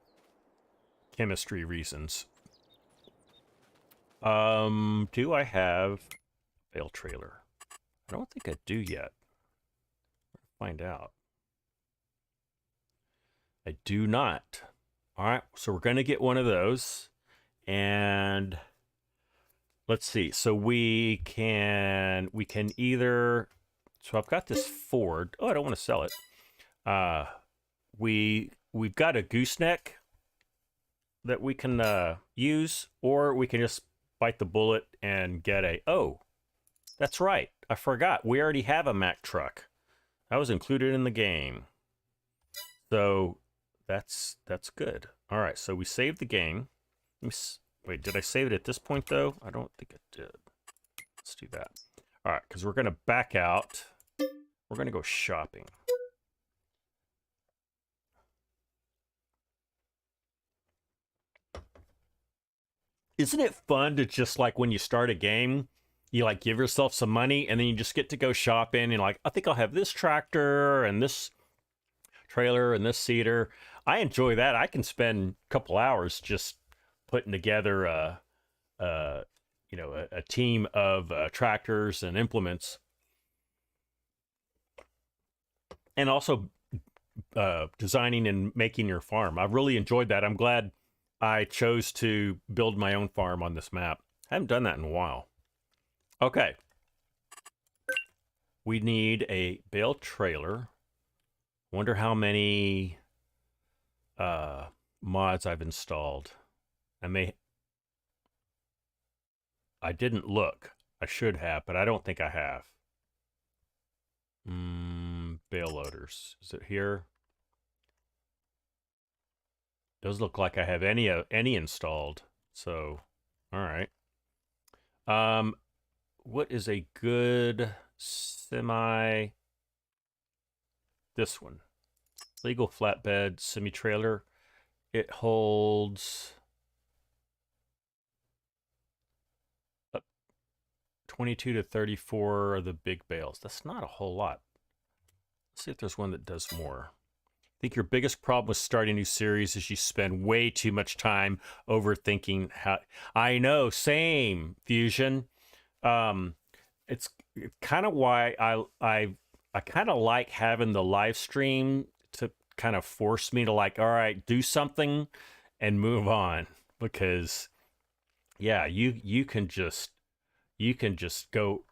chemistry reasons. Do I have a bale trailer? I don't think I do yet. Find out. I do not. All right, so we're going to get one of those. And let's see. So we can either... So I've got this Ford. Oh, I don't want to sell it. We've got a gooseneck that we can use, or we can just bite the bullet and get a... Oh, that's right. I forgot. We already have a Mack truck. That was included in the game. So that's good. All right, so we saved the game. Wait, did I save it at this point, though? I don't think I did. Let's do that. All right, because we're going to back out. We're going to go shopping. Isn't it fun to just, like, when you start a game, you, like, give yourself some money, and then you just get to go shopping, and, like, I think I'll have this tractor, and this trailer, and this seeder. I enjoy that. I can spend a couple hours just putting together a team of tractors and implements. And also designing and making your farm. I've really enjoyed that. I'm glad I chose to build my own farm on this map. I haven't done that in a while. Okay. We need a bale trailer. Wonder how many mods I've installed. I didn't look. I should have, but I don't think I have. Bale loaders. Is it here? Does look like I have any installed. So, all right. What is a good semi? This one. Legal flatbed semi-trailer. It holds 22 to 34 of the big bales. That's not a whole lot. Let's see if there's one that does more. I think your biggest problem with starting a new series is you spend way too much time overthinking how... I know, same, Fusion. It's kind of why I kind of like having the live stream to kind of force me to, like, all right, do something and move on, because yeah, you can just go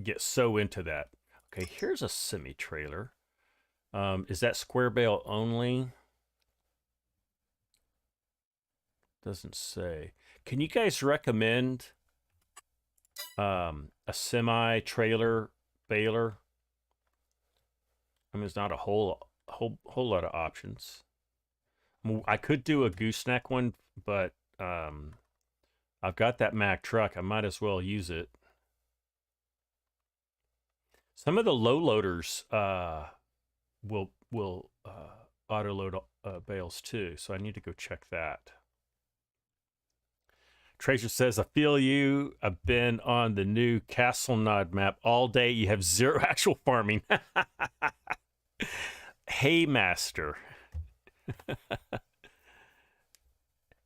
get so into that. Okay, here's a semi-trailer. Is that square bale only? Doesn't say. Can you guys recommend a semi-trailer baler. I mean, there's not a whole lot of options. I could do a gooseneck one, but I've got that Mack truck. I might as well use it. Some of the low loaders will auto load bales too, so I need to go check that. Tracer says, I feel you. I've been on the new Castle Nod map all day. You have zero actual farming. Haymaster.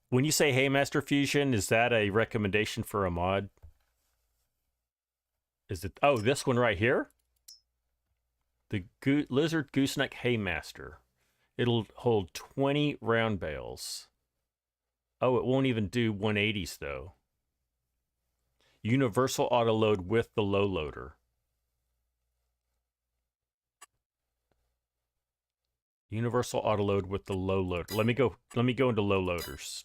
When you say Haymaster Fusion, is that a recommendation for a mod? Is it, oh, this one right here? The Lizard Gooseneck Haymaster. It'll hold 20 round bales. Oh, it won't even do 180s though. Universal auto load with the low loader. Universal auto load with the low loader. Let me go into low loaders.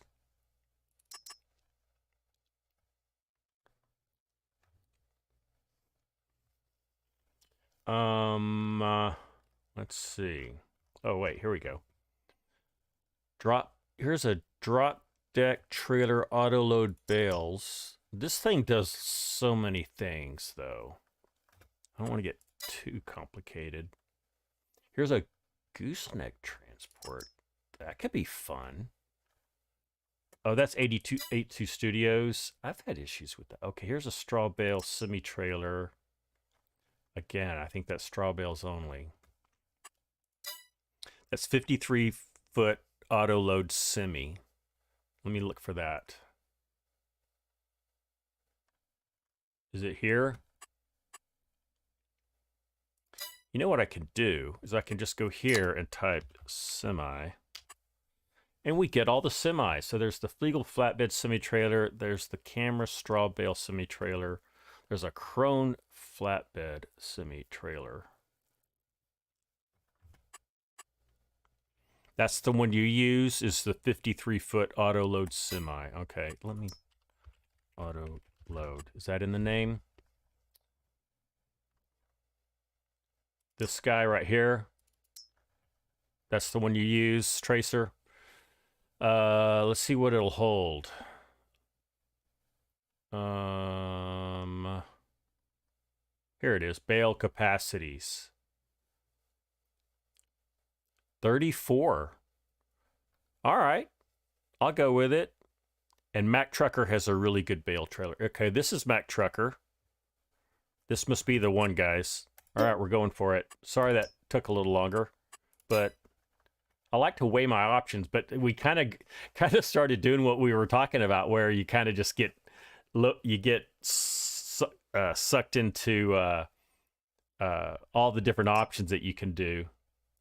Let's see. Oh wait, here we go. Here's a drop deck trailer auto load bales. This thing does so many things though. I don't want to get too complicated. Here's a gooseneck transport. That could be fun. Oh, that's 82 Studios. I've had issues with that. Okay, here's a straw bale semi-trailer. Again, I think that's straw bales only. That's 53-foot auto load semi. Let me look for that. Is it here? You know what I can do is I can just go here and type semi. And we get all the semis. So there's the Flegel flatbed semi-trailer. There's the Camera straw bale semi-trailer. There's a Krone flatbed semi-trailer. That's the one you use, is the 53-foot auto load semi. Okay, let me auto load. Is that in the name? This guy right here. That's the one you use, Tracer. Let's see what it'll hold. Here it is, bale capacities. 34. All right, I'll go with it. And Mack Trucker has a really good bale trailer. Okay, this is Mack Trucker. This must be the one, guys. All right, we're going for it. Sorry that took a little longer, but I like to weigh my options. But we kind of started doing what we were talking about, where you kind of just get sucked into all the different options that you can do.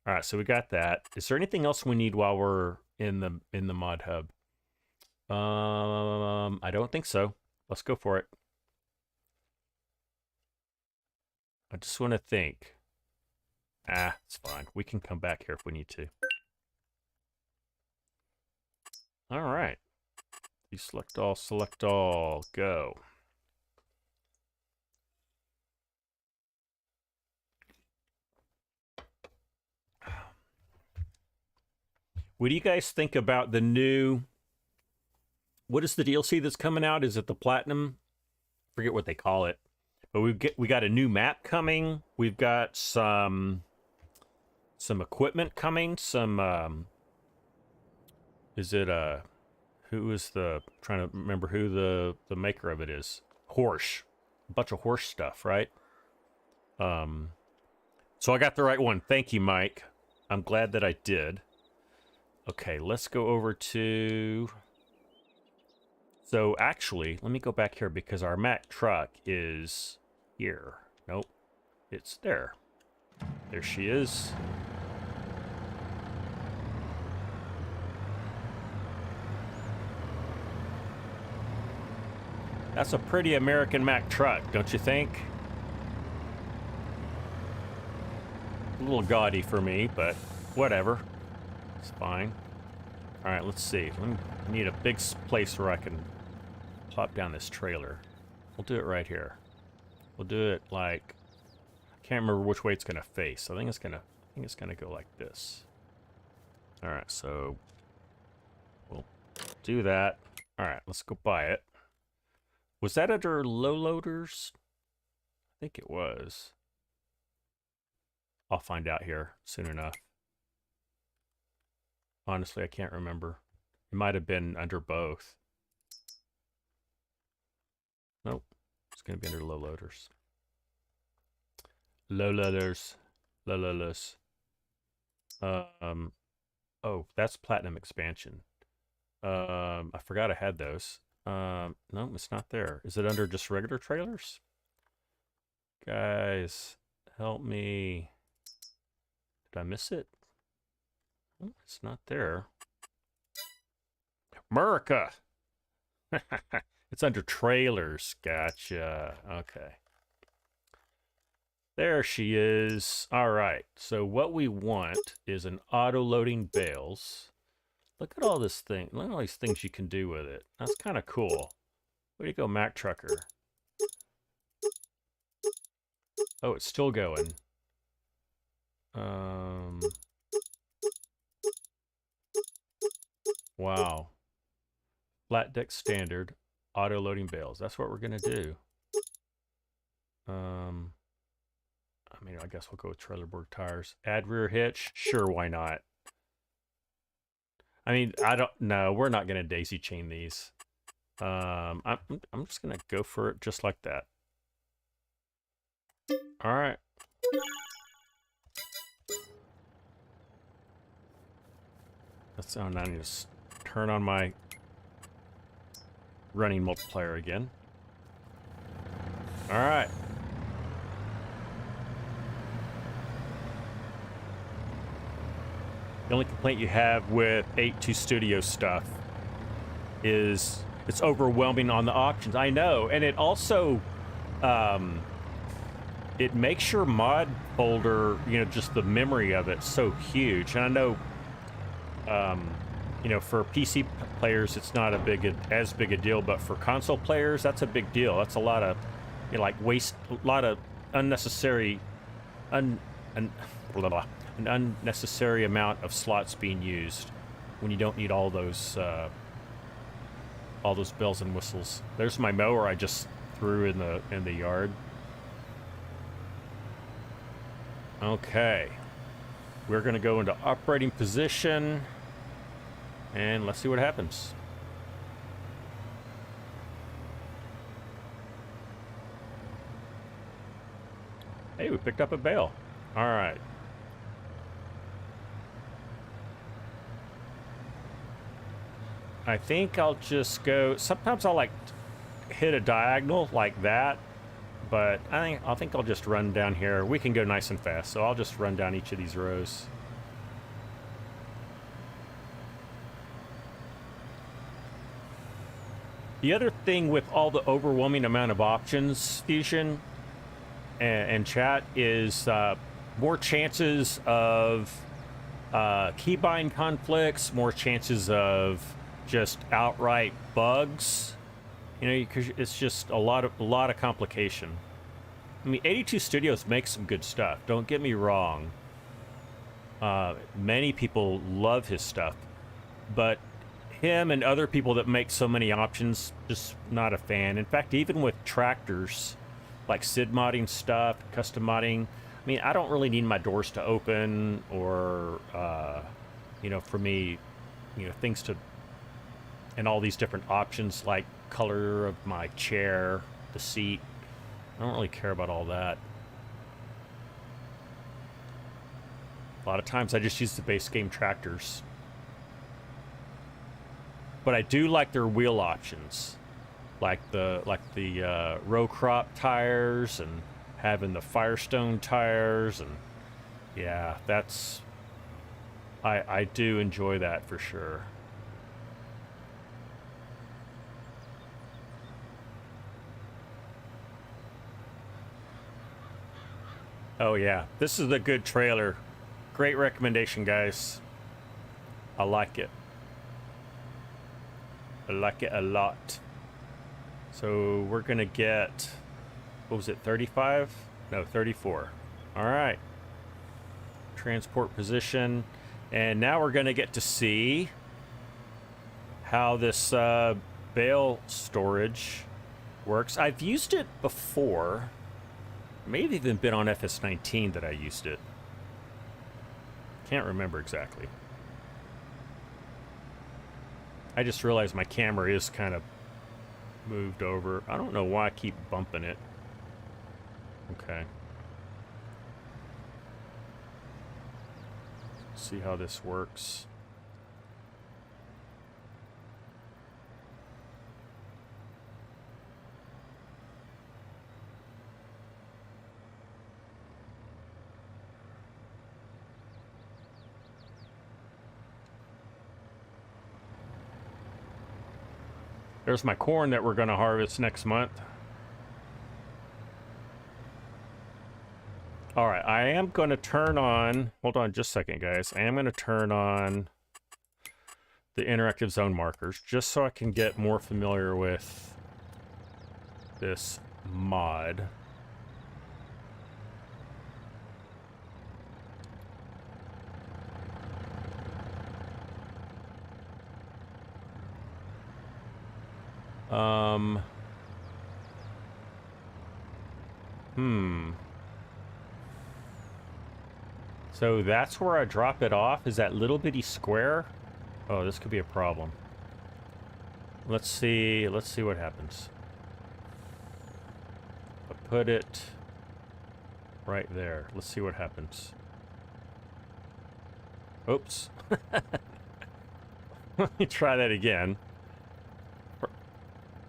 All right, so we got that. Is there anything else we need while we're in the mod hub? I don't think so. Let's go for it. I just want to think. It's fine. We can come back here if we need to. All right. You select all, go. What do you guys think about the new... What is the DLC that's coming out? Is it the Platinum? I forget what they call it. But we got a new map coming. We've got some equipment coming. Some is it who is the, trying to remember who the maker of it is? Horse. A bunch of horse stuff, right? So I got the right one. Thank you, Mike. I'm glad that I did. Okay, let's go over to... So actually, let me go back here because our Mack truck is here. Nope, it's there. There she is. That's a pretty American Mack truck, don't you think? A little gaudy for me, but whatever. It's fine. All right, let's see. I need a big place where I can plop down this trailer. We'll do it right here. We'll do it like, I can't remember which way it's gonna face. I think it's gonna go like this. All right, so we'll do that. All right, let's go buy it. Was that under low loaders? I think it was. I'll find out here soon enough. Honestly, I can't remember. It might have been under both. Nope. It's going to be under low loaders. Low loaders. Low loaders. Oh, that's platinum expansion. I forgot I had those. No, it's not there. Is it under just regular trailers? Guys, help me. Did I miss it? Oh, it's not there. America! It's under trailers. Gotcha. Okay. There she is. All right. So what we want is an auto-loading bales. Look at all this thing. Look at all these things you can do with it. That's kind of cool. Way to go, Mac Trucker. Oh, it's still going. Wow. Flat deck standard, auto loading bales. That's what we're gonna do. I mean, I guess we'll go with trailer board tires. Add rear hitch. Sure, why not? I mean, I don't know. We're not gonna daisy chain these. I'm just gonna go for it just like that. All right. That's how I need to turn on my running multiplier again. All right. The only complaint you have with Ep5 Studio stuff is it's overwhelming on the options. I know, and it also it makes your mod folder, you know, just the memory of it so huge. And I know, you know, for PC players, it's not as big a deal, but for console players, that's a big deal. That's a lot of, you know, like a lot of unnecessary, an unnecessary amount of slots being used when you don't need all those bells and whistles. There's my mower I just threw in the yard. Okay, we're gonna go into operating position and let's see what happens. Hey, we picked up a bale. All right. I think I'll just go, sometimes I'll like hit a diagonal like that, but I think I'll just run down here. We can go nice and fast, so I'll just run down each of these rows. The other thing with all the overwhelming amount of options, Fusion and chat, is more chances of keybind conflicts, more chances of just outright bugs. You know, because it's just a lot of complication. I mean, 82 Studios makes some good stuff. Don't get me wrong. Many people love his stuff, but him and other people that make so many options, just not a fan. In fact, even with tractors, like SID modding stuff, custom modding, I mean, I don't really need my doors to open or, you know, for me, you know, things to, and all these different options like color of my chair, the seat. I don't really care about all that. A lot of times I just use the base game tractors. But I do like their wheel options, like the row crop tires and having the Firestone tires, and yeah, that's I do enjoy that for sure. Oh yeah, this is a good trailer. Great recommendation, guys. I like it. I like it a lot. So we're gonna get what was it, 35? No, 34. All right. Transport position. And now we're going to get to see how this bale storage works. I've used it before. Maybe even been on FS19 that I used it. Can't remember exactly. I just realized my camera is kind of moved over. I don't know why I keep bumping it. Okay. See how this works. There's my corn that we're going to harvest next month. All right, I am going to turn on, hold on just a second, guys. I am going to turn on the interactive zone markers just so I can get more familiar with this mod. So that's where I drop it off, is that little bitty square? Oh, this could be a problem. Let's see what happens. I put it right there. Let's see what happens. Oops. Let me try that again.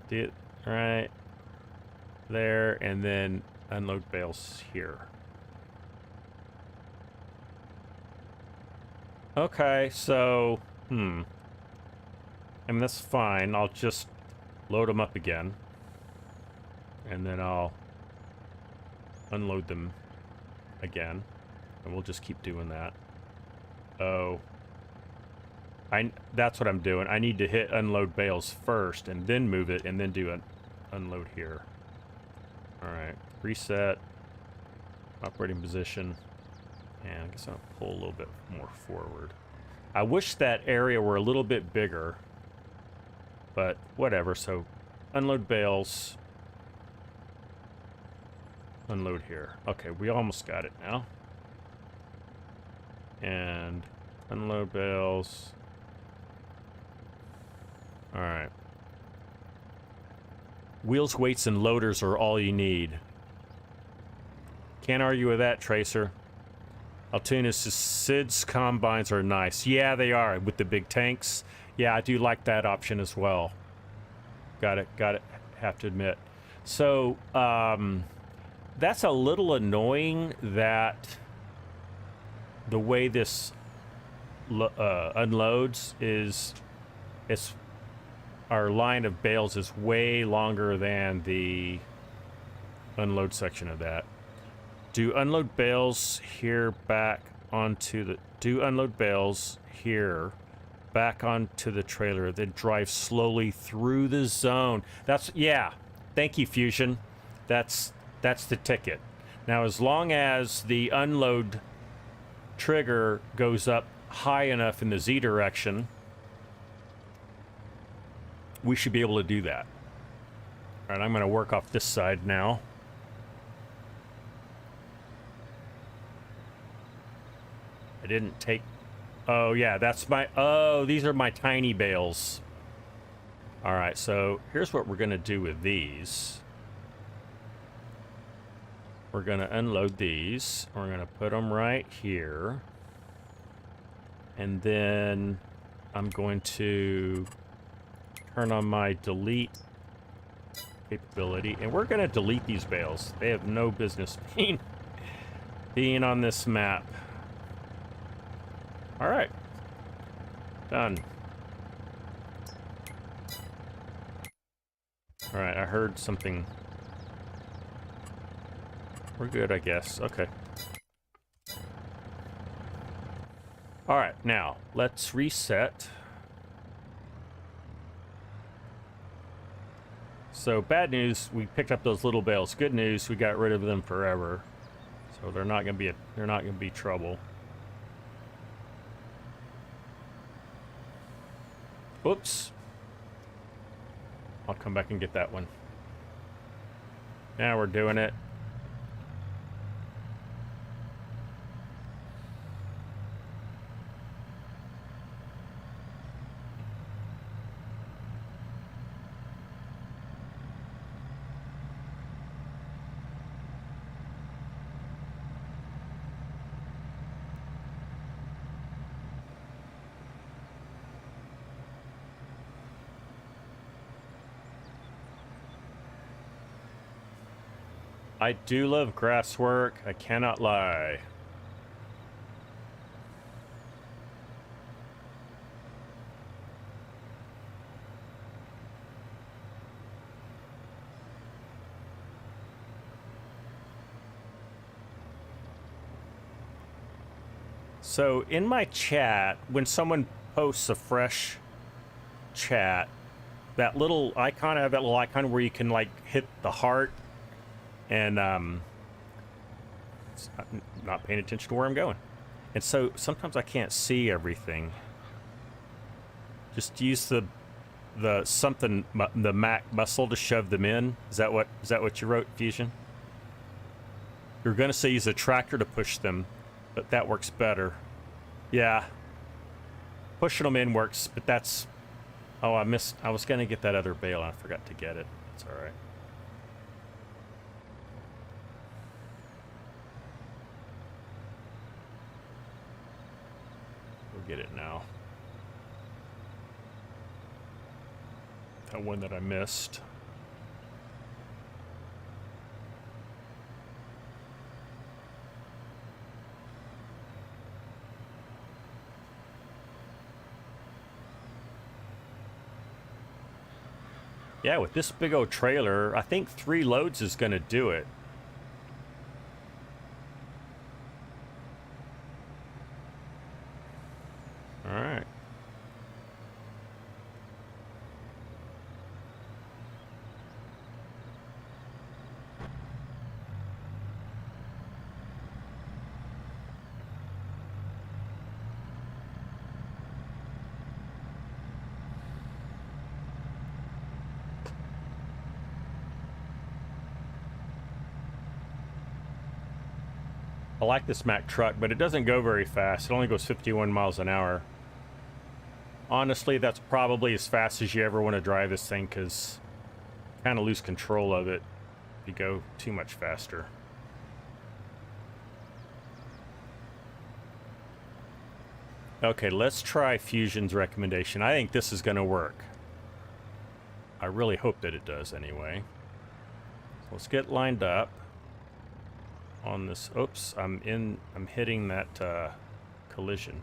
Do it right there, and then unload bales here. Okay, so, I mean, that's fine. I'll just load them up again. And then I'll unload them again. And we'll just keep doing that. Oh. That's what I'm doing. I need to hit unload bales first and then move it and then do an unload here. Alright. Reset. Operating position. And I guess I'll pull a little bit more forward. I wish that area were a little bit bigger. But whatever. So unload bales. Unload here. Okay, we almost got it now. And unload bales. Alright. Wheels, weights, and loaders are all you need. Can't argue with that, Tracer. Altuna's Sid's combines are nice. Yeah, they are, with the big tanks. Yeah, I do like that option as well. Got it, have to admit. So, that's a little annoying that the way this unloads is... Our line of bales is way longer than the unload section of that. Do unload bales here back onto the... Do unload bales here back onto the trailer, then drive slowly through the zone. That's... Yeah. Thank you, Fusion. That's the ticket. Now, as long as the unload trigger goes up high enough in the Z direction, we should be able to do that. All right, I'm going to work off this side now. I didn't take... Oh, yeah, that's my... Oh, these are my tiny bales. All right, so here's what we're going to do with these. We're going to unload these. We're going to put them right here. And then I'm going to turn on my delete capability. And we're going to delete these bales. They have no business being on this map. All right. Done. All right, I heard something. We're good, I guess. Okay. All right, now let's reset. So bad news, we picked up those little bales. Good news, we got rid of them forever. So they're not gonna be trouble. Oops. I'll come back and get that one. Now we're doing it. I do love grass work, I cannot lie. So in my chat, when someone posts a fresh chat, that little icon, I have that little icon where you can like hit the heart. And not paying attention to where I'm going. And so sometimes I can't see everything. Just use the Mac muscle to shove them in. Is that what you wrote, Fusion? You're gonna say use a tractor to push them, but that works better. Yeah. Pushing them in works, but that's... Oh, I was gonna get that other bale and I forgot to get it. It's alright. Get it now. That one that I missed. Yeah, with this big old trailer, I think 3 loads is gonna do it. Alright. I like this Mack truck, but it doesn't go very fast. It only goes 51 miles an hour. Honestly, that's probably as fast as you ever want to drive this thing, because you kind of lose control of it if you go too much faster. Okay, let's try Fusion's recommendation. I think this is going to work. I really hope that it does anyway. So let's get lined up on this. Oops, I'm hitting that collision.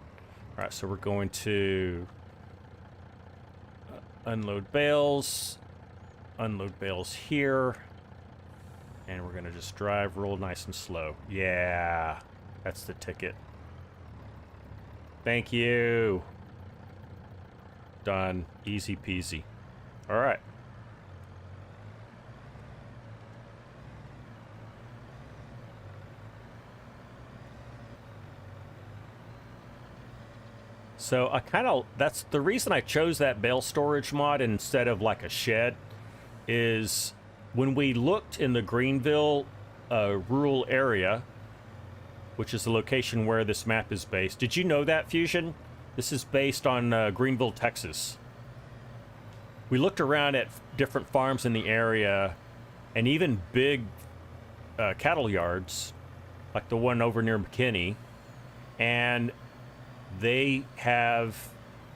All right, so we're going to unload bales here, and we're gonna just drive real nice and slow. Yeah, that's the ticket. Thank you. Done. Easy peasy. All right. So that's the reason I chose that bale storage mod instead of like a shed, is when we looked in the Greenville rural area, which is the location where this map is based. Did you know that, Fusion? This is based on Greenville, Texas. We looked around at different farms in the area, and even big cattle yards, like the one over near McKinney, and they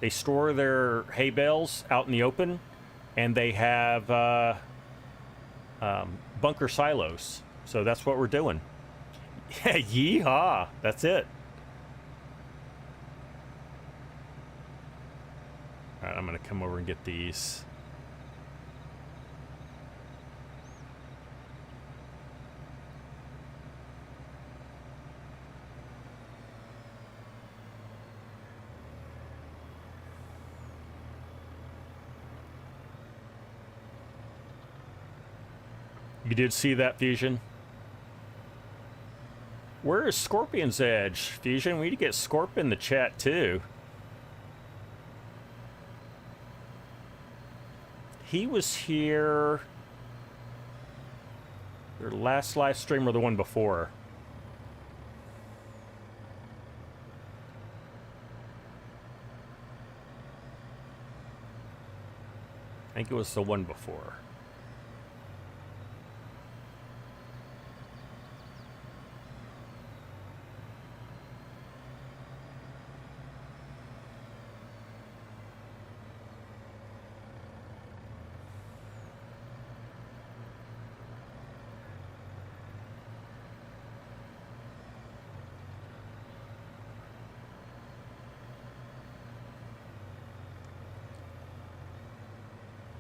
store their hay bales out in the open, and they have bunker silos. So that's what we're doing. Yeah, yeehaw! That's it. All right, I'm gonna come over and get these. You did see that, Fusion? Where is Scorpion's Edge? Fusion, we need to get Scorp in the chat too. He was here your last live stream or the one before. I think it was the one before.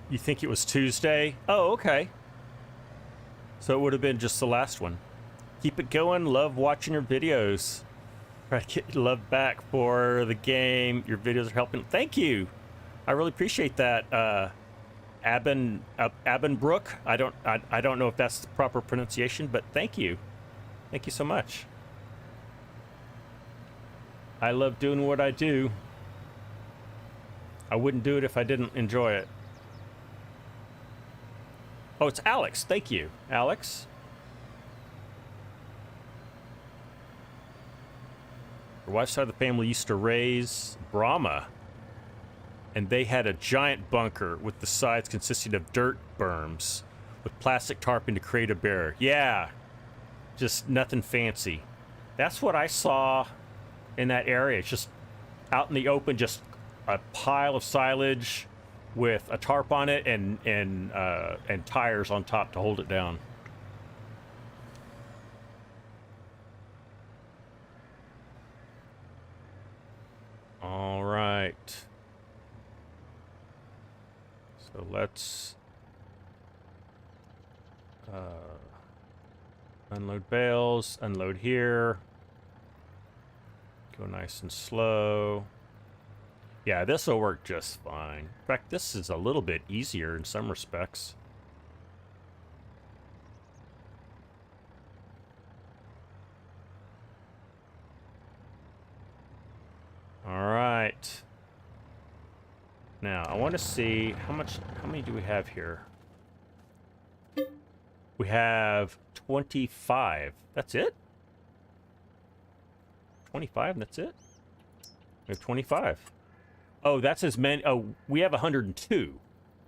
You think it was Tuesday? Oh, okay. So it would have been just the last one. Keep it going. Love watching your videos. Try to get love back for the game. Your videos are helping. Thank you. I really appreciate that. Abbenbrook. I don't know if that's the proper pronunciation, but thank you. Thank you so much. I love doing what I do. I wouldn't do it if I didn't enjoy it. Oh, it's Alex. Thank you, Alex. Your wife's side of the family used to raise Brahma, and they had a giant bunker with the sides consisting of dirt berms with plastic tarping to create a bear. Yeah, just nothing fancy. That's what I saw in that area. It's just out in the open, just a pile of silage with a tarp on it and tires on top to hold it down. All right. So let's unload bales, unload here. Go nice and slow. Yeah, this will work just fine. In fact, this is a little bit easier in some respects. All right. Now, I want to see how many do we have here? We have 25. That's it? 25, that's it? We have 25. Oh, that's as many. Oh, we have 102.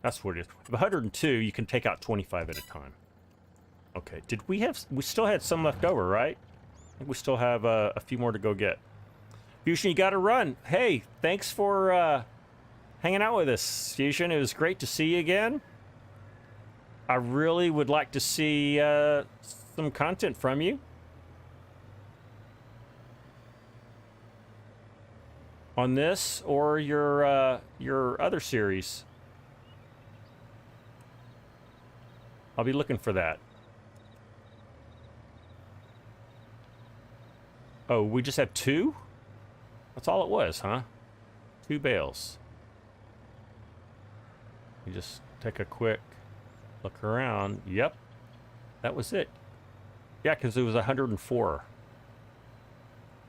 That's what it is. With 102, you can take out 25 at a time. Okay, we still had some left over, right? I think we still have a few more to go get. Fusion, you gotta run. Hey, thanks for hanging out with us, Fusion. It was great to see you again. I really would like to see some content from you. On this or your other series. I'll be looking for that. Oh, we just have 2? That's all it was, huh? 2 bales. You just take a quick look around. Yep, that was it. Yeah, because it was 104.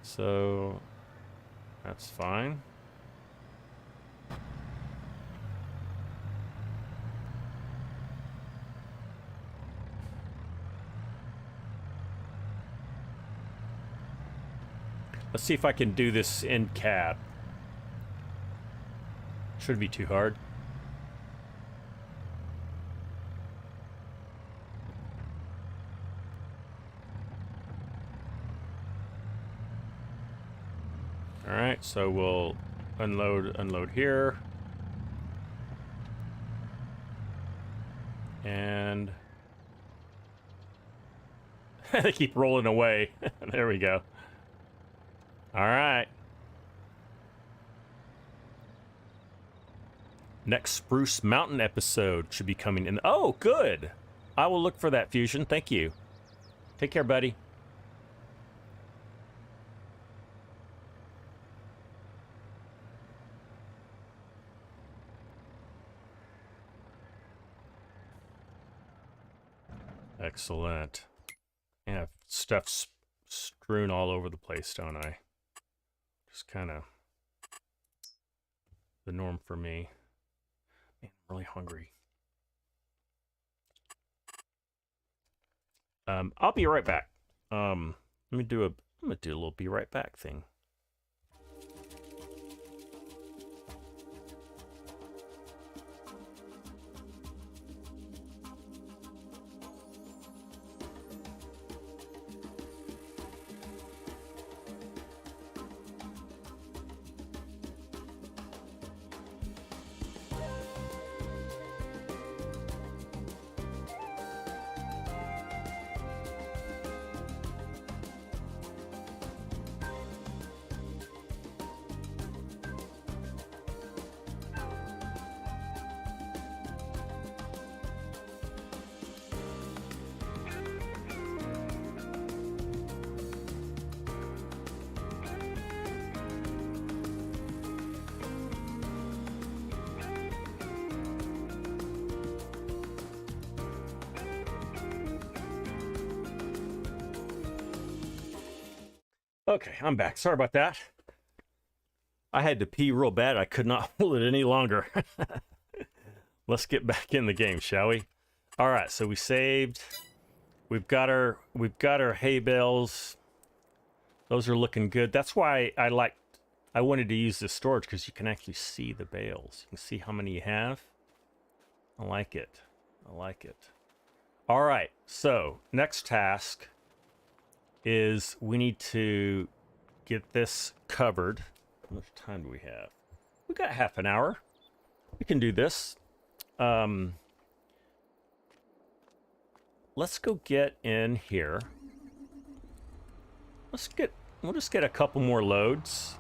So that's fine. Let's see if I can do this in cab. Shouldn't be too hard. All right, so we'll unload here. And they keep rolling away. There we go. All right. Next Spruce Mountain episode should be coming in. Oh, good. I will look for that, Fusion. Thank you. Take care, buddy. Excellent. And I have stuff strewn all over the place, don't I? Just kind of the norm for me. Man, I'm really hungry. I'll be right back. Let me do I'm gonna do a little be right back thing. Okay, I'm back. Sorry about that. I had to pee real bad. I could not hold it any longer. Let's get back in the game, shall we? All right, so we saved. We've got our hay bales. Those are looking good. That's why I wanted to use this storage, because you can actually see the bales. You can see how many you have. I like it. I like it. All right, so next task is we need to get this covered. How much time do we have? We got half an hour. We can do this. Let's go get in here. We'll just get a couple more loads.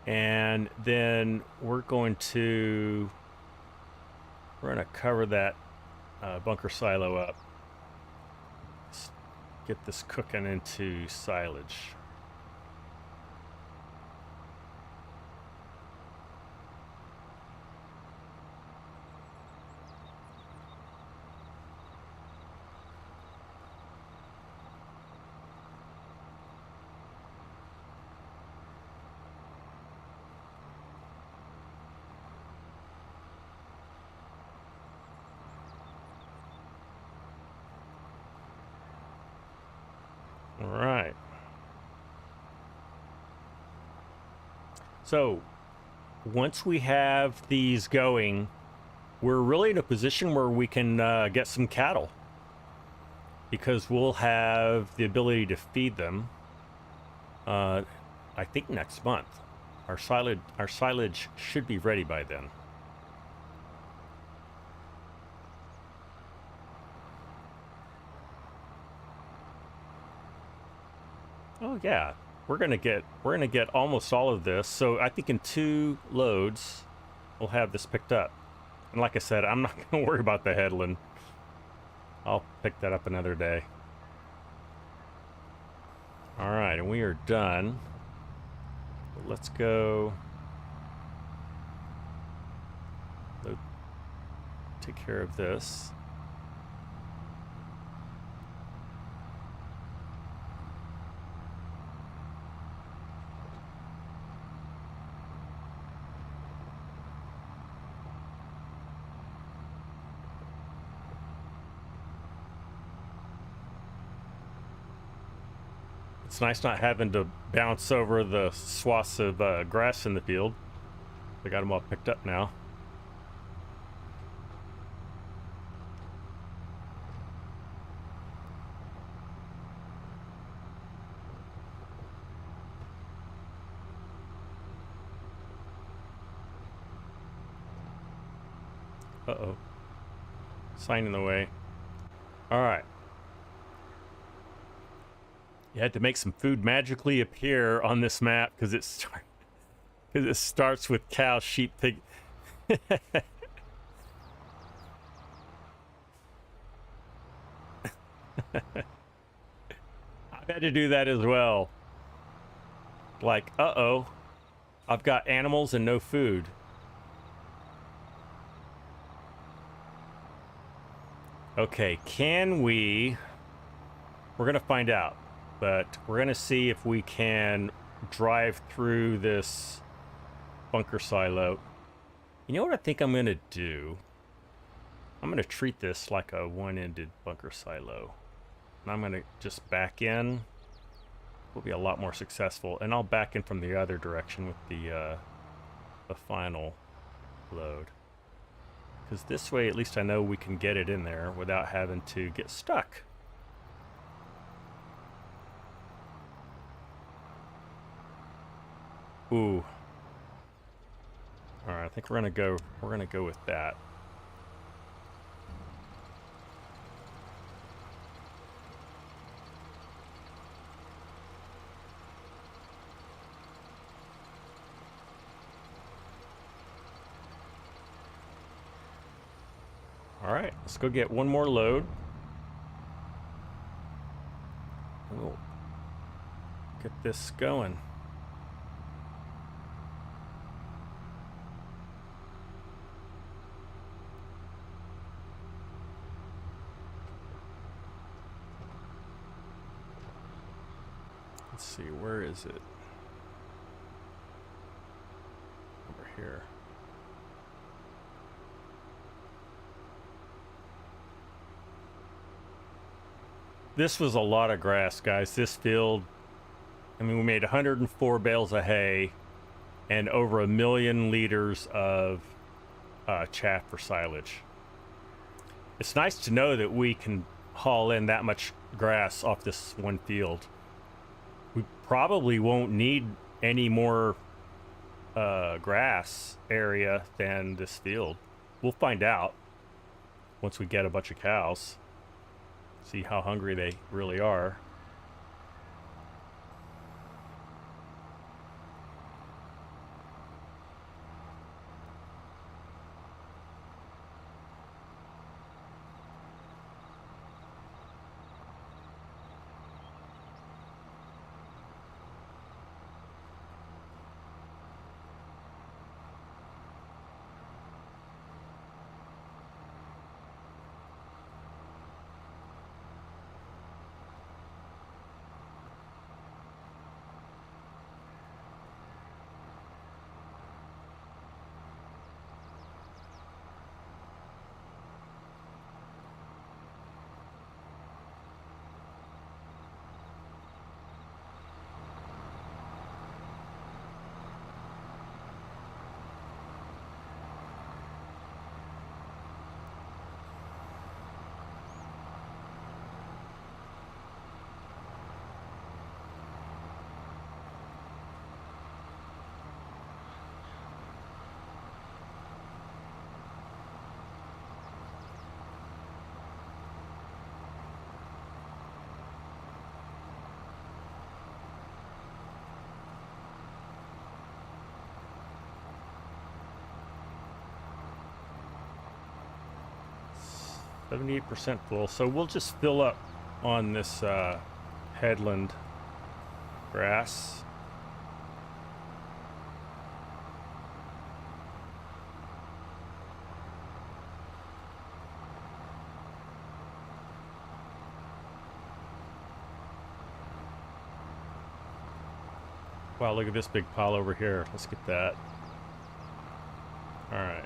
And then we're gonna cover that bunker silo up. Get this cooking into silage. All right. So once we have these going, we're really in a position where we can get some cattle, because we'll have the ability to feed them. I think next month. Our silage should be ready by then. Oh yeah, we're gonna get almost all of this. So I think in 2 loads, we'll have this picked up. And like I said, I'm not gonna worry about the headland. I'll pick that up another day. All right, and we are done. Let's go take care of this. It's nice not having to bounce over the swaths of grass in the field. I got them all picked up now. Uh-oh. Sign in the way. All right. You had to make some food magically appear on this map because it starts with cow, sheep, pig. I've had to do that as well. Like, uh-oh, I've got animals and no food. Okay, can we... We're going to find out, but we're going to see if we can drive through this bunker silo. You know what I think I'm going to do? I'm going to treat this like a one-ended bunker silo. And I'm going to just back in. We'll be a lot more successful. And I'll back in from the other direction with the final load. Because this way, at least I know we can get it in there without having to get stuck. Ooh. All right, I think we're gonna go with that. All right, let's go get one more load. We'll get this going. Let's see, where is it? Over here. This was a lot of grass, guys. This field, I mean, we made 104 bales of hay and over 1 million liters of chaff for silage. It's nice to know that we can haul in that much grass off this one field. We probably won't need any more grass area than this field. We'll find out once we get a bunch of cows. See how hungry they really are. %78 full, so we'll just fill up on this headland grass. Wow, look at this big pile over here. Let's get that. All right.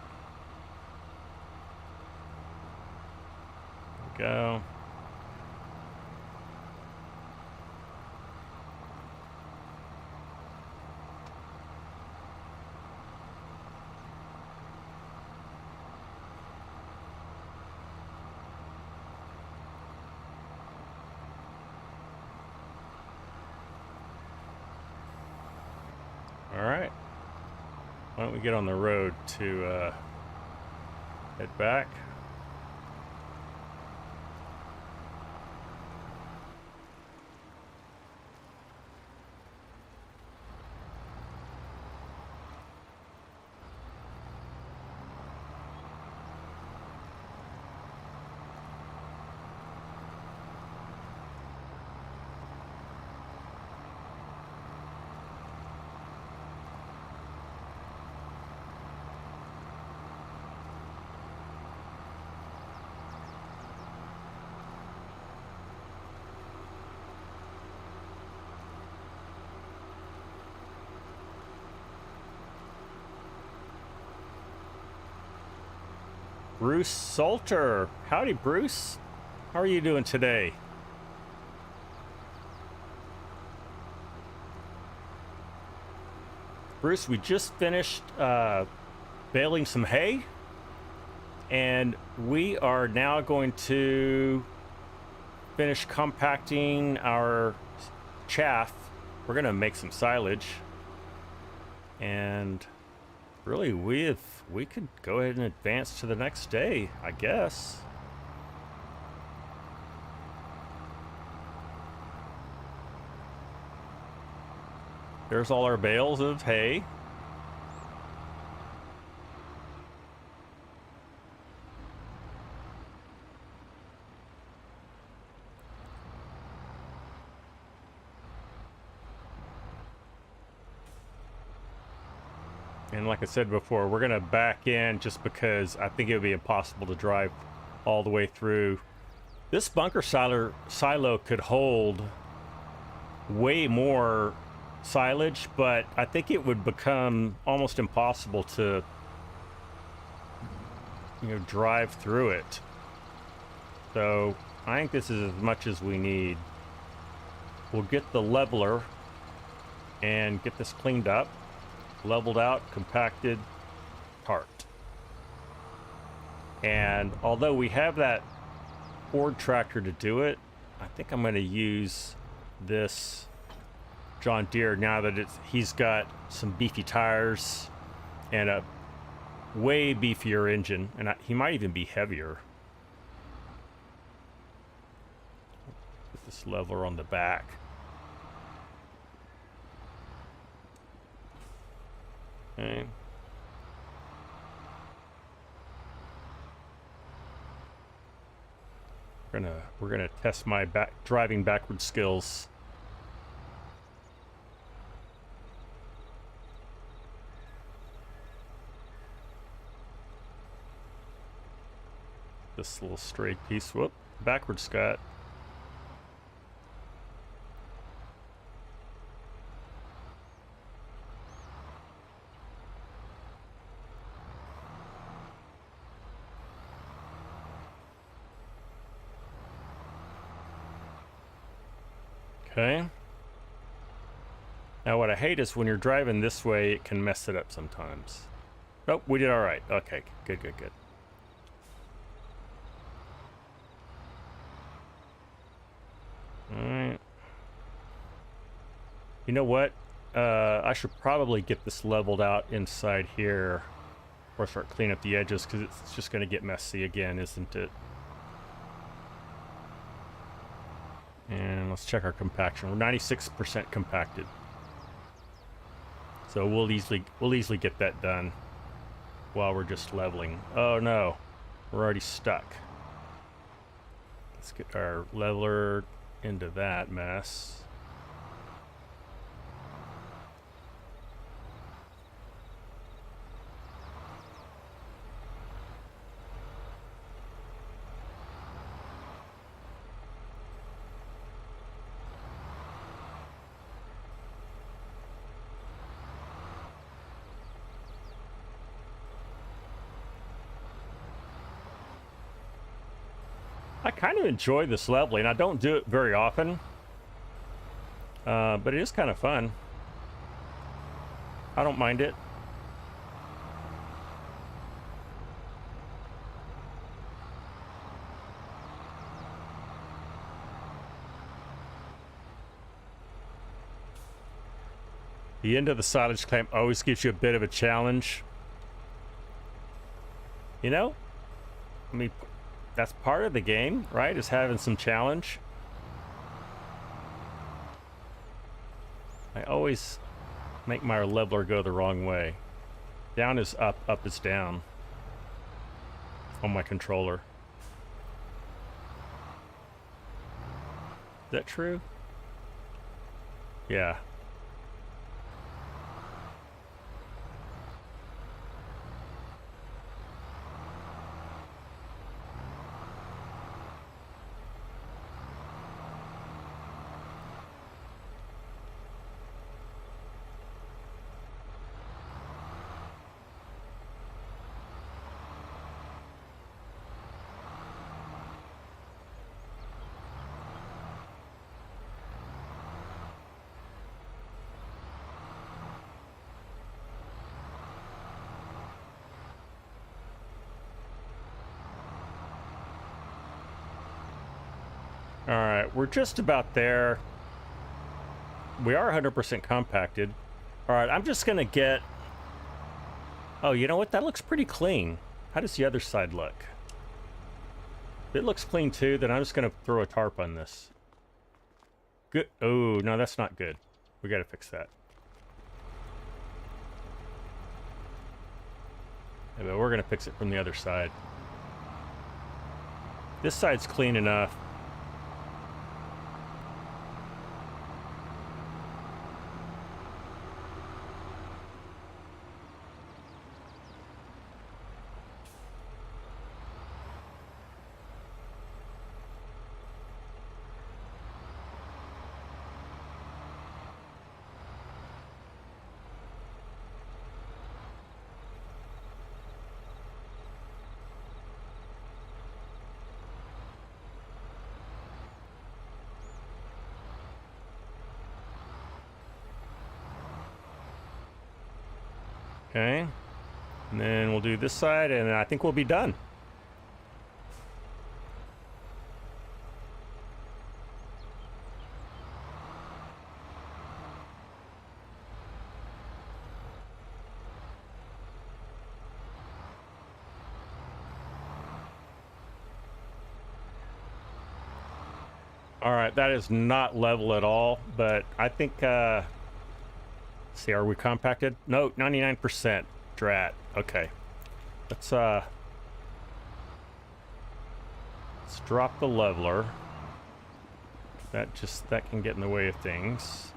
Go. All right. Why don't we get on the road to head back? Bruce Salter. Howdy, Bruce. How are you doing today? Bruce, we just finished baling some hay, and we are now going to finish compacting our chaff. We're going to make some silage, and really we could go ahead and advance to the next day, I guess. There's all our bales of hay. And like I said before, we're gonna back in just because I think it would be impossible to drive all the way through. This bunker silo could hold way more silage, but I think it would become almost impossible to, you know, drive through it. So I think this is as much as we need. We'll get the leveler and get this cleaned up, leveled out, compacted, tarped. And although we have that Ford tractor to do it, I think I'm going to use this John Deere now that he's got some beefy tires and a way beefier engine, and he might even be heavier. Put this leveler on the back. Okay. We're gonna test my driving backward skills. This little straight piece. Whoop, backwards, Scott. Okay. Now what I hate is when you're driving this way, it can mess it up sometimes. Oh, we did all right. Okay, good, good, good. Alright. You know what? I should probably get this leveled out inside here or start cleaning up the edges, because it's just going to get messy again, isn't it? And let's check our compaction. We're 96% compacted. So we'll easily get that done while we're just leveling. Oh no, we're already stuck. Let's get our leveler into that mess. I kind of enjoy this leveling. I don't do it very often, but it is kind of fun. I don't mind it. The end of the silage clamp always gives you a bit of a challenge. You know, I mean, that's part of the game, right? Is having some challenge. I always make my leveler go the wrong way. Down is up, up is down on my controller. Is that true? Yeah. All right, we're just about there. We are 100% compacted. All right, I'm just gonna get... Oh, you know what? That looks pretty clean. How does the other side look? If it looks clean too, then I'm just gonna throw a tarp on this. Good. Oh, no, that's not good. We gotta fix that. Yeah, but we're gonna fix it from the other side. This side's clean enough. Okay, and then we'll do this side, and I think we'll be done. All right, that is not level at all, but I think, see, are we compacted? No, 99%. Drat. Okay. Let's drop the leveler. That can get in the way of things.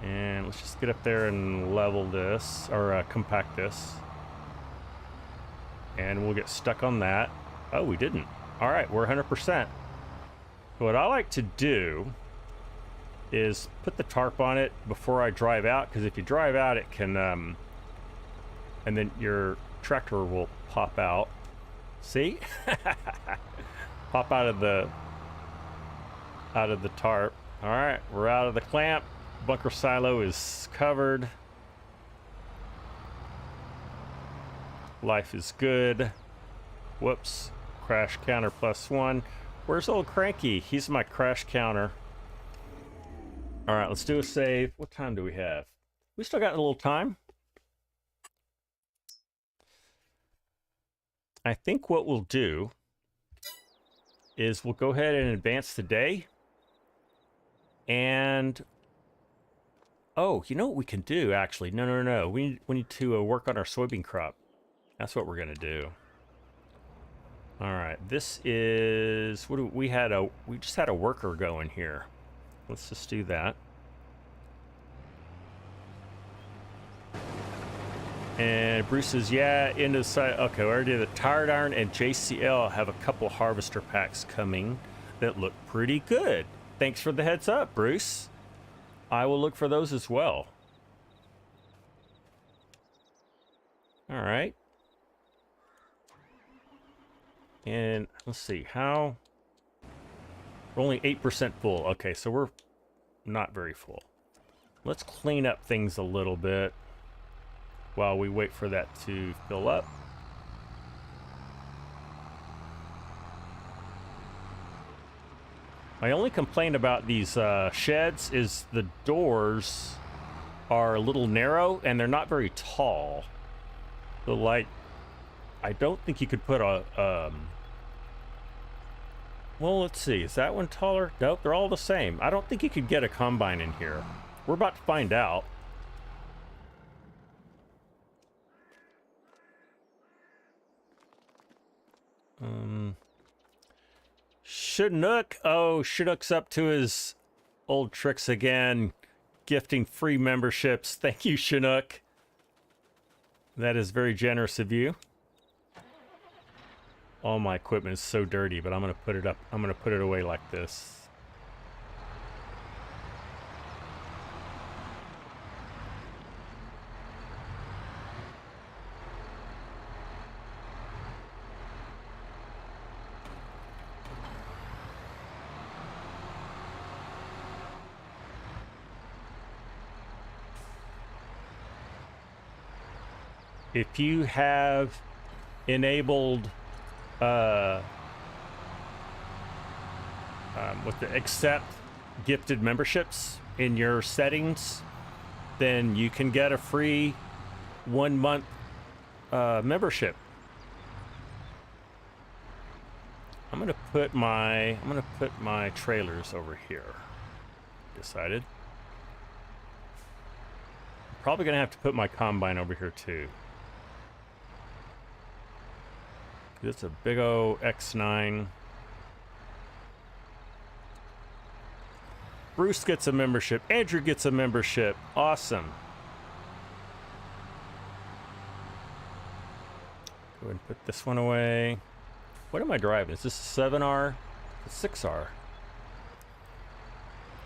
And let's just get up there and level this, or compact this. And we'll get stuck on that. Oh, we didn't. All right, we're 100%. What I like to do is put the tarp on it before I drive out, because if you drive out, it can, and then your tractor will pop out. See? Pop out of the tarp. All right, we're out of the clamp. Bunker silo is covered. Life is good. Whoops. Crash counter +1. Where's old Cranky? He's my crash counter. All right, let's do a save. What time do we have? We still got a little time. I think what we'll do is we'll go ahead and advance the day. And, oh, you know what we can do, actually? No. We need to work on our soybean crop. That's what we're going to do. All right, this is... we just had a worker going here. Let's just do that. And Bruce says, yeah, into the side. Okay, we already did it. Tired Iron and JCL have a couple harvester packs coming that look pretty good. Thanks for the heads up, Bruce. I will look for those as well. All right. And let's see, we're only 8% full. Okay, so we're not very full. Let's clean up things a little bit while we wait for that to fill up. My only complaint about these sheds is the doors are a little narrow and they're not very tall. So, like, I don't think you could put a... well, let's see. Is that one taller? Nope, they're all the same. I don't think you could get a combine in here. We're about to find out. Chinook. Oh, Chinook's up to his old tricks again. Gifting free memberships. Thank you, Chinook. That is very generous of you. All my equipment is so dirty, but I'm gonna put it up. I'm gonna put it away like this. If you have enabled with the accept gifted memberships in your settings, then you can get a free 1 month membership. I'm gonna put my trailers over here. Decided. Probably gonna have to put my combine over here too. It's a big O X9. Bruce gets a membership. Andrew gets a membership. Awesome. Go ahead and put this one away. What am I driving? Is this a 7R? A 6R?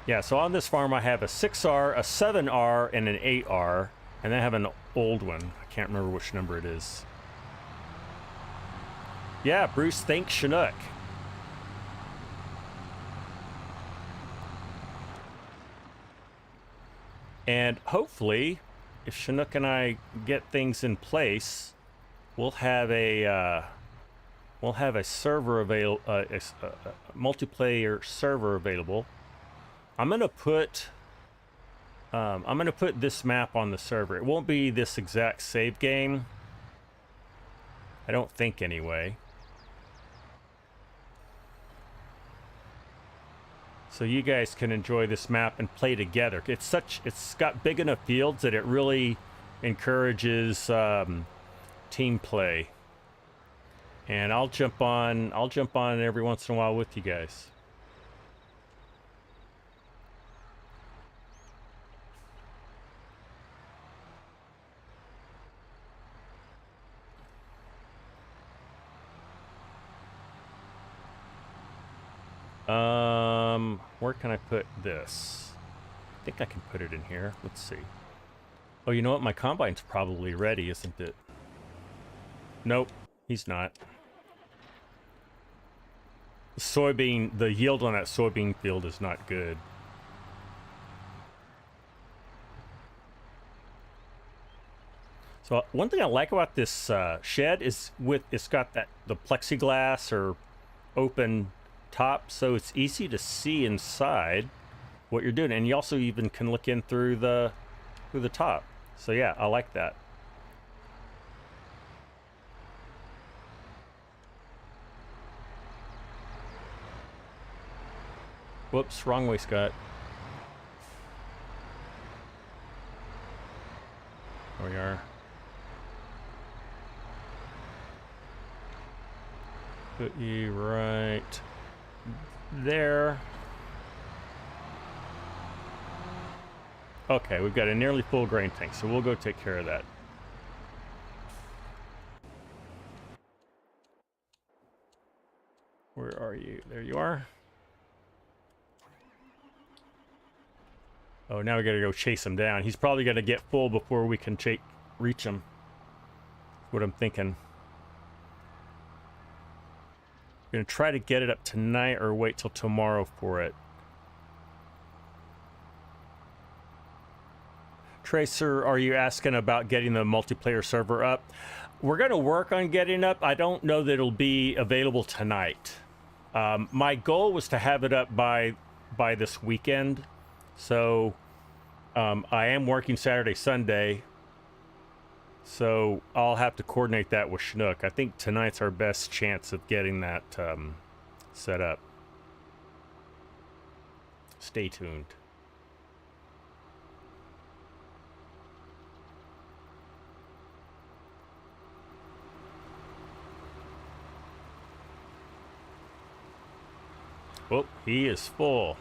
Yeah, so on this farm I have a 6R, a 7R, and an 8R. And then I have an old one. I can't remember which number it is. Yeah, Bruce, thanks Chinook. And hopefully, if Chinook and I get things in place, we'll have a server available, a multiplayer server available. I'm gonna put this map on the server. It won't be this exact save game. I don't think anyway. So you guys can enjoy this map and play together. It's got big enough fields that it really encourages team play. And I'll jump on every once in a while with you guys. Where can I put this? I think I can put it in here. Let's see. Oh, you know what? My combine's probably ready, isn't it? Nope, he's not. The yield on that soybean field is not good. So one thing I like about this shed is it's got the plexiglass or open top, so it's easy to see inside what you're doing, and you also even can look in through the top. So yeah, I like that. Whoops, wrong way, Scott. There we are. Put you right there. Okay, we've got a nearly full grain tank, so we'll go take care of that. Where are you? There you are. Oh, now we gotta go chase him down. He's probably gonna get full before we can reach him. That's what I'm thinking. We're gonna try to get it up tonight or wait till tomorrow for it. Tracer, are you asking about getting the multiplayer server up? We're gonna work on getting up. I don't know that it'll be available tonight. My goal was to have it up by this weekend. So I am working Saturday, Sunday. So I'll have to coordinate that with Chinook. I think tonight's our best chance of getting that set up. Stay tuned. Oh, he is full.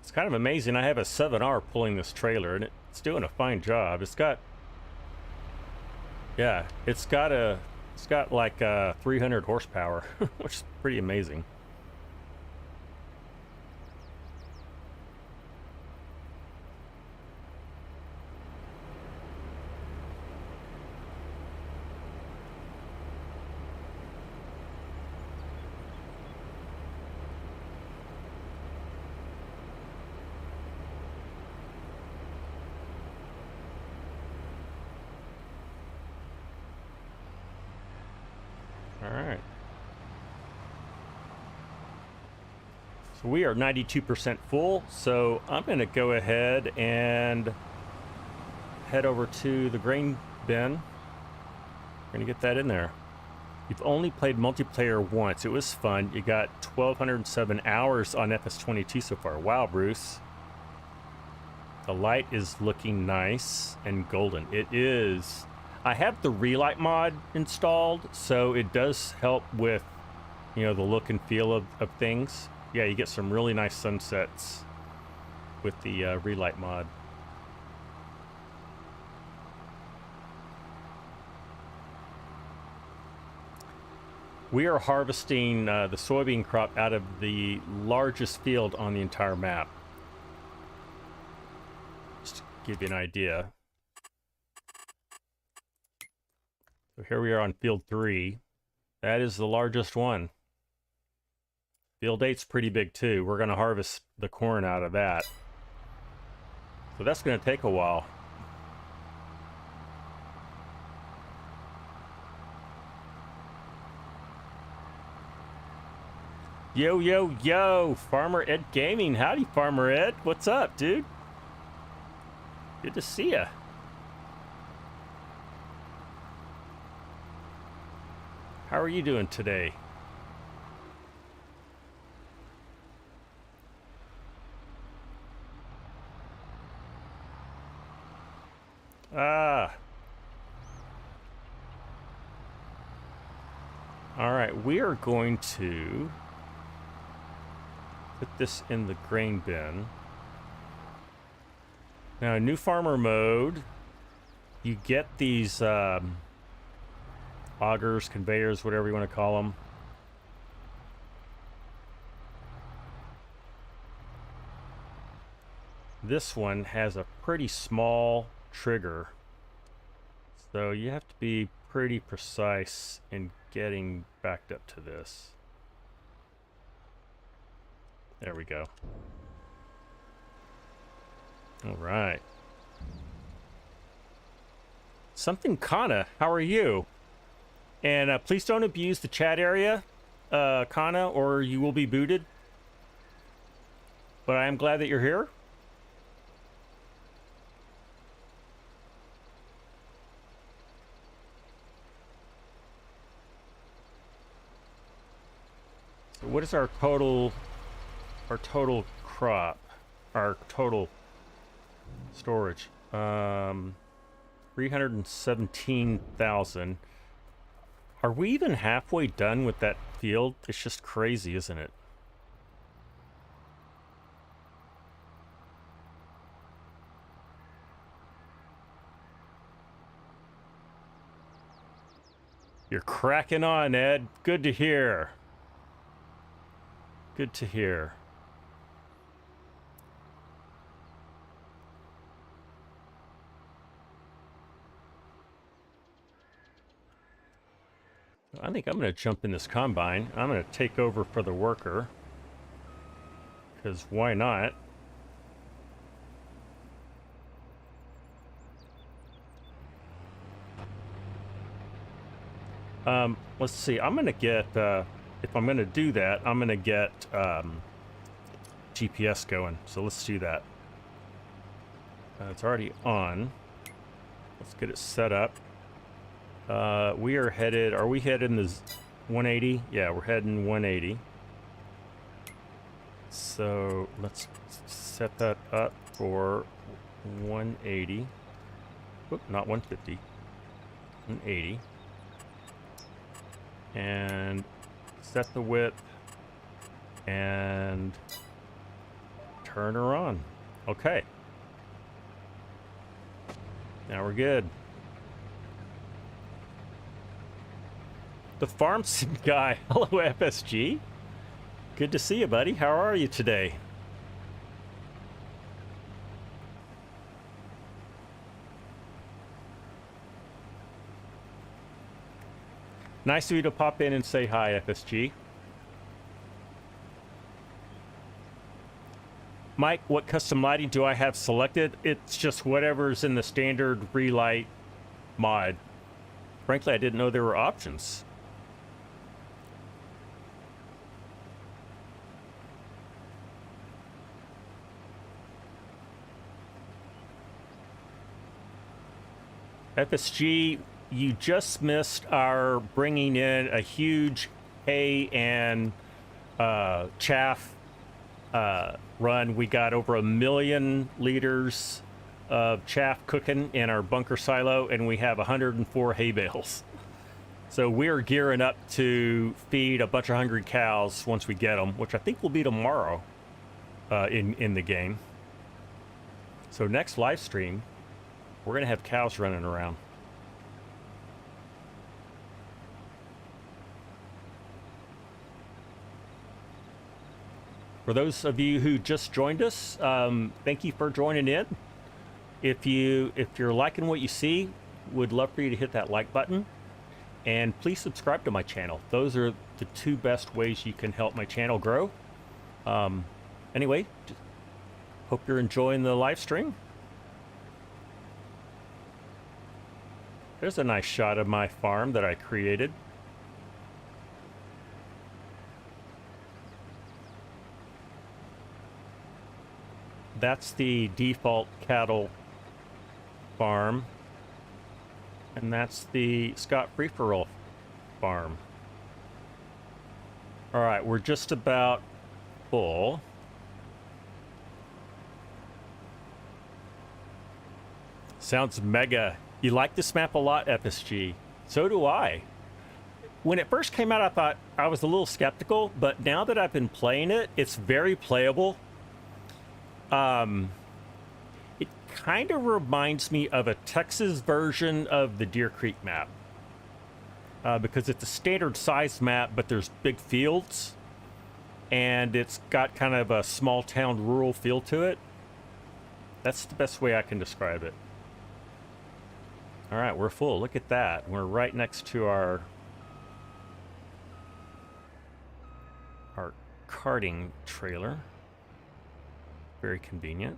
It's kind of amazing. I have a 7R pulling this trailer, and it's doing a fine job. It's got like 300 horsepower, which is pretty amazing. So we are 92% full, so I'm going to go ahead and head over to the grain bin. We're going to get that in there. You've only played multiplayer once. It was fun. You got 1,207 hours on FS22 so far. Wow, Bruce. The light is looking nice and golden. It is. I have the relight mod installed, so it does help with, you know, the look and feel of things. Yeah, you get some really nice sunsets with the relight mod. We are harvesting the soybean crop out of the largest field on the entire map. Just to give you an idea. So here we are on field 3. That is the largest one. Field 8's pretty big too. We're going to harvest the corn out of that. So that's going to take a while. Yo, yo, yo, Farmer Ed Gaming. Howdy, Farmer Ed. What's up, dude? Good to see ya. How are you doing today? All right, we are going to put this in the grain bin. Now, new farmer mode, you get these augers, conveyors, whatever you want to call them. This one has a pretty small trigger, so you have to be pretty precise in getting backed up to this. There we go. All right. Something Kana, how are you? And please don't abuse the chat area, Kana, or you will be booted. But I am glad that you're here. So what is our total crop, our total storage? 317,000. Are we even halfway done with that field? It's just crazy, isn't it? You're cracking on, Ed. Good to hear. Good to hear. I think I'm going to jump in this combine. I'm going to take over for the worker. Because why not? Let's see. I'm going to get, if I'm going to do that, I'm going to get GPS going. So let's do that. It's already on. Let's get it set up. We are headed, are we headed in the 180? Yeah, we're heading 180. So let's set that up for 180. Whoop, not 150. 180. And set the width and turn her on. Okay. Now we're good. The farm sim guy. Hello, FSG. Good to see you, buddy. How are you today? Nice of you to pop in and say hi, FSG. Mike, what custom lighting do I have selected? It's just whatever's in the standard relight mod. Frankly, I didn't know there were options. FSG, you just missed our bringing in a huge hay and chaff run. We got over 1 million liters of chaff cooking in our bunker silo, and we have 104 hay bales. So we're gearing up to feed a bunch of hungry cows once we get them, which I think will be tomorrow in the game. So next live stream, we're gonna have cows running around. For those of you who just joined us, thank you for joining in. If you're liking what you see, would love for you to hit that like button, and please subscribe to my channel. Those are the 2 best ways you can help my channel grow. Anyway, hope you're enjoying the live stream. There's a nice shot of my farm that I created. That's the default cattle farm, and that's the ScottFreeforall farm. All right, we're just about full. Sounds mega. You like this map a lot, FSG. So do I. When it first came out, I thought I was a little skeptical, but now that I've been playing it, it's very playable. It kind of reminds me of a Texas version of the Deer Creek map, because it's a standard size map, but there's big fields, and it's got kind of a small town rural feel to it. That's the best way I can describe it. All right, we're full. Look at that. We're right next to our carting trailer. Very convenient.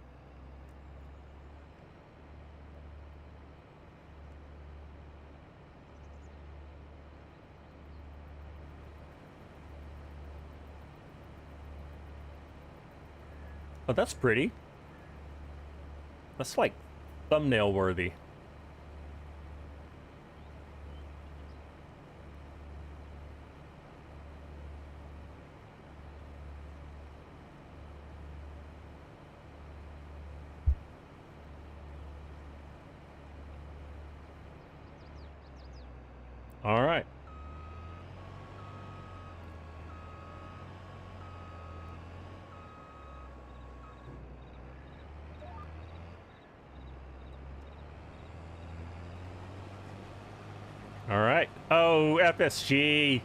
Oh, that's pretty. That's like thumbnail worthy. All right. All right. Oh, FSG.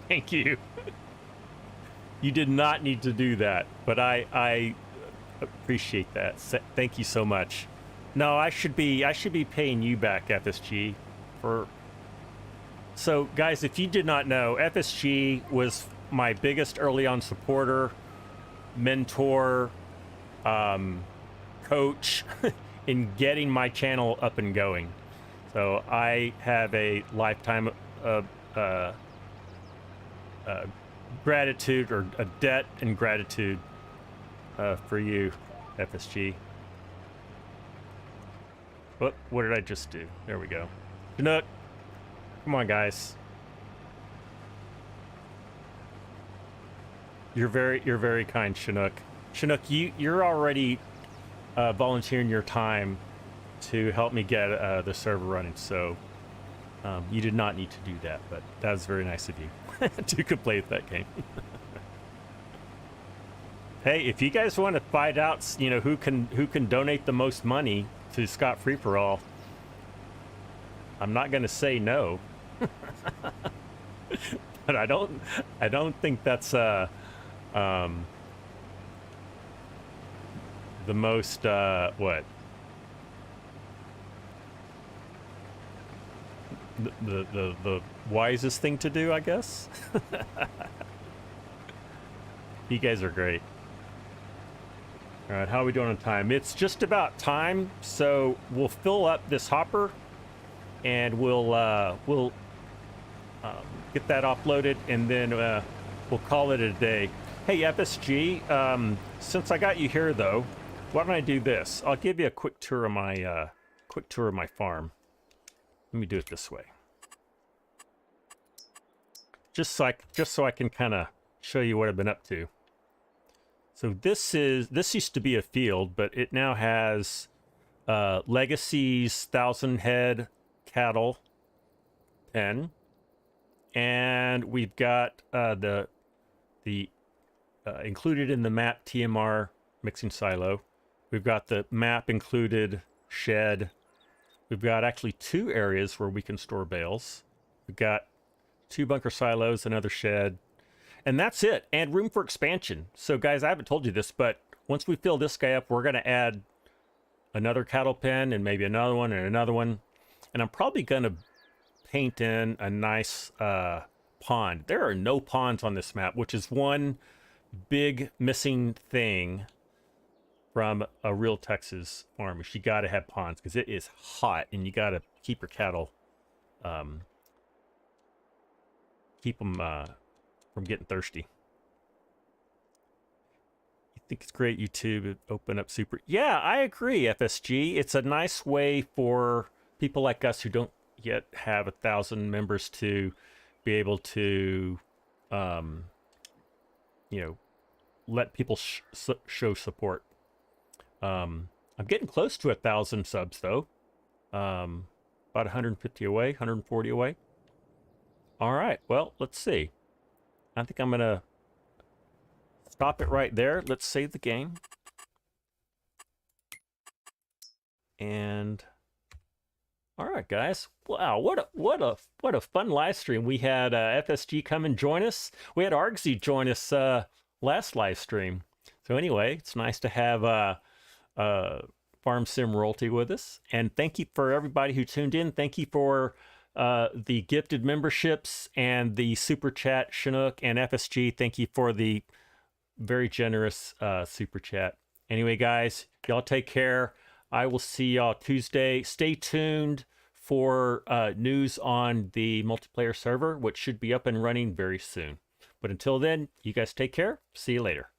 Thank you. You did not need to do that, but I appreciate that. Thank you so much. No, I should be paying you back, FSG. So guys, if you did not know, FSG was my biggest early on supporter, mentor, coach in getting my channel up and going. So I have a lifetime of gratitude, or a debt and gratitude for you, FSG. What did I just do? There we go. Chinook, come on, guys. You're very kind, Chinook. Chinook, you're already volunteering your time to help me get the server running, so you did not need to do that, but that was very nice of you to complete that game. Hey, if you guys want to find out, you know, who can donate the most money to ScottFreeforall, I'm not going to say no. But I don't think that's the most what the wisest thing to do, I guess. You guys are great. All right, how are we doing on time? It's just about time, so we'll fill up this hopper, and we'll get that offloaded, and then we'll call it a day. Hey, FSG, since I got you here, though, why don't I do this? I'll give you a quick tour of my quick tour of my farm. Let me do it this way. Just so I can kind of show you what I've been up to. So this used to be a field, but it now has Legacy's 1,000 head cattle pen, and we've got the included in the map TMR mixing silo. We've got the map included shed. We've got actually 2 areas where we can store bales. We've got 2 bunker silos, another shed, and that's it. And room for expansion. So guys, I haven't told you this, but once we fill this guy up, we're going to add another cattle pen and maybe another one and another one. And I'm probably going to paint in a nice pond. There are no ponds on this map, which is one big missing thing from a real Texas farm. You got to have ponds because it is hot and you got to keep your cattle, keep them from getting thirsty. You think it's great YouTube open up super? Yeah, I agree, FSG. It's a nice way for people like us who don't yet have 1,000 members to be able to, you know, let people show support. I'm getting close to 1,000 subs though. About 150 away, 140 away. All right, well, let's see. I think I'm gonna stop it right there. Let's save the game. And all right, guys. Wow, what a fun live stream. We had FSG come and join us. We had Argsy join us last live stream. So anyway, it's nice to have Farm Sim Royalty with us. And thank you for everybody who tuned in. Thank you for the gifted memberships and the super chat, Chinook and FSG. Thank you for the very generous super chat. Anyway, guys, y'all take care. I will see y'all Tuesday. Stay tuned for news on the multiplayer server, which should be up and running very soon. But until then, you guys take care. See you later.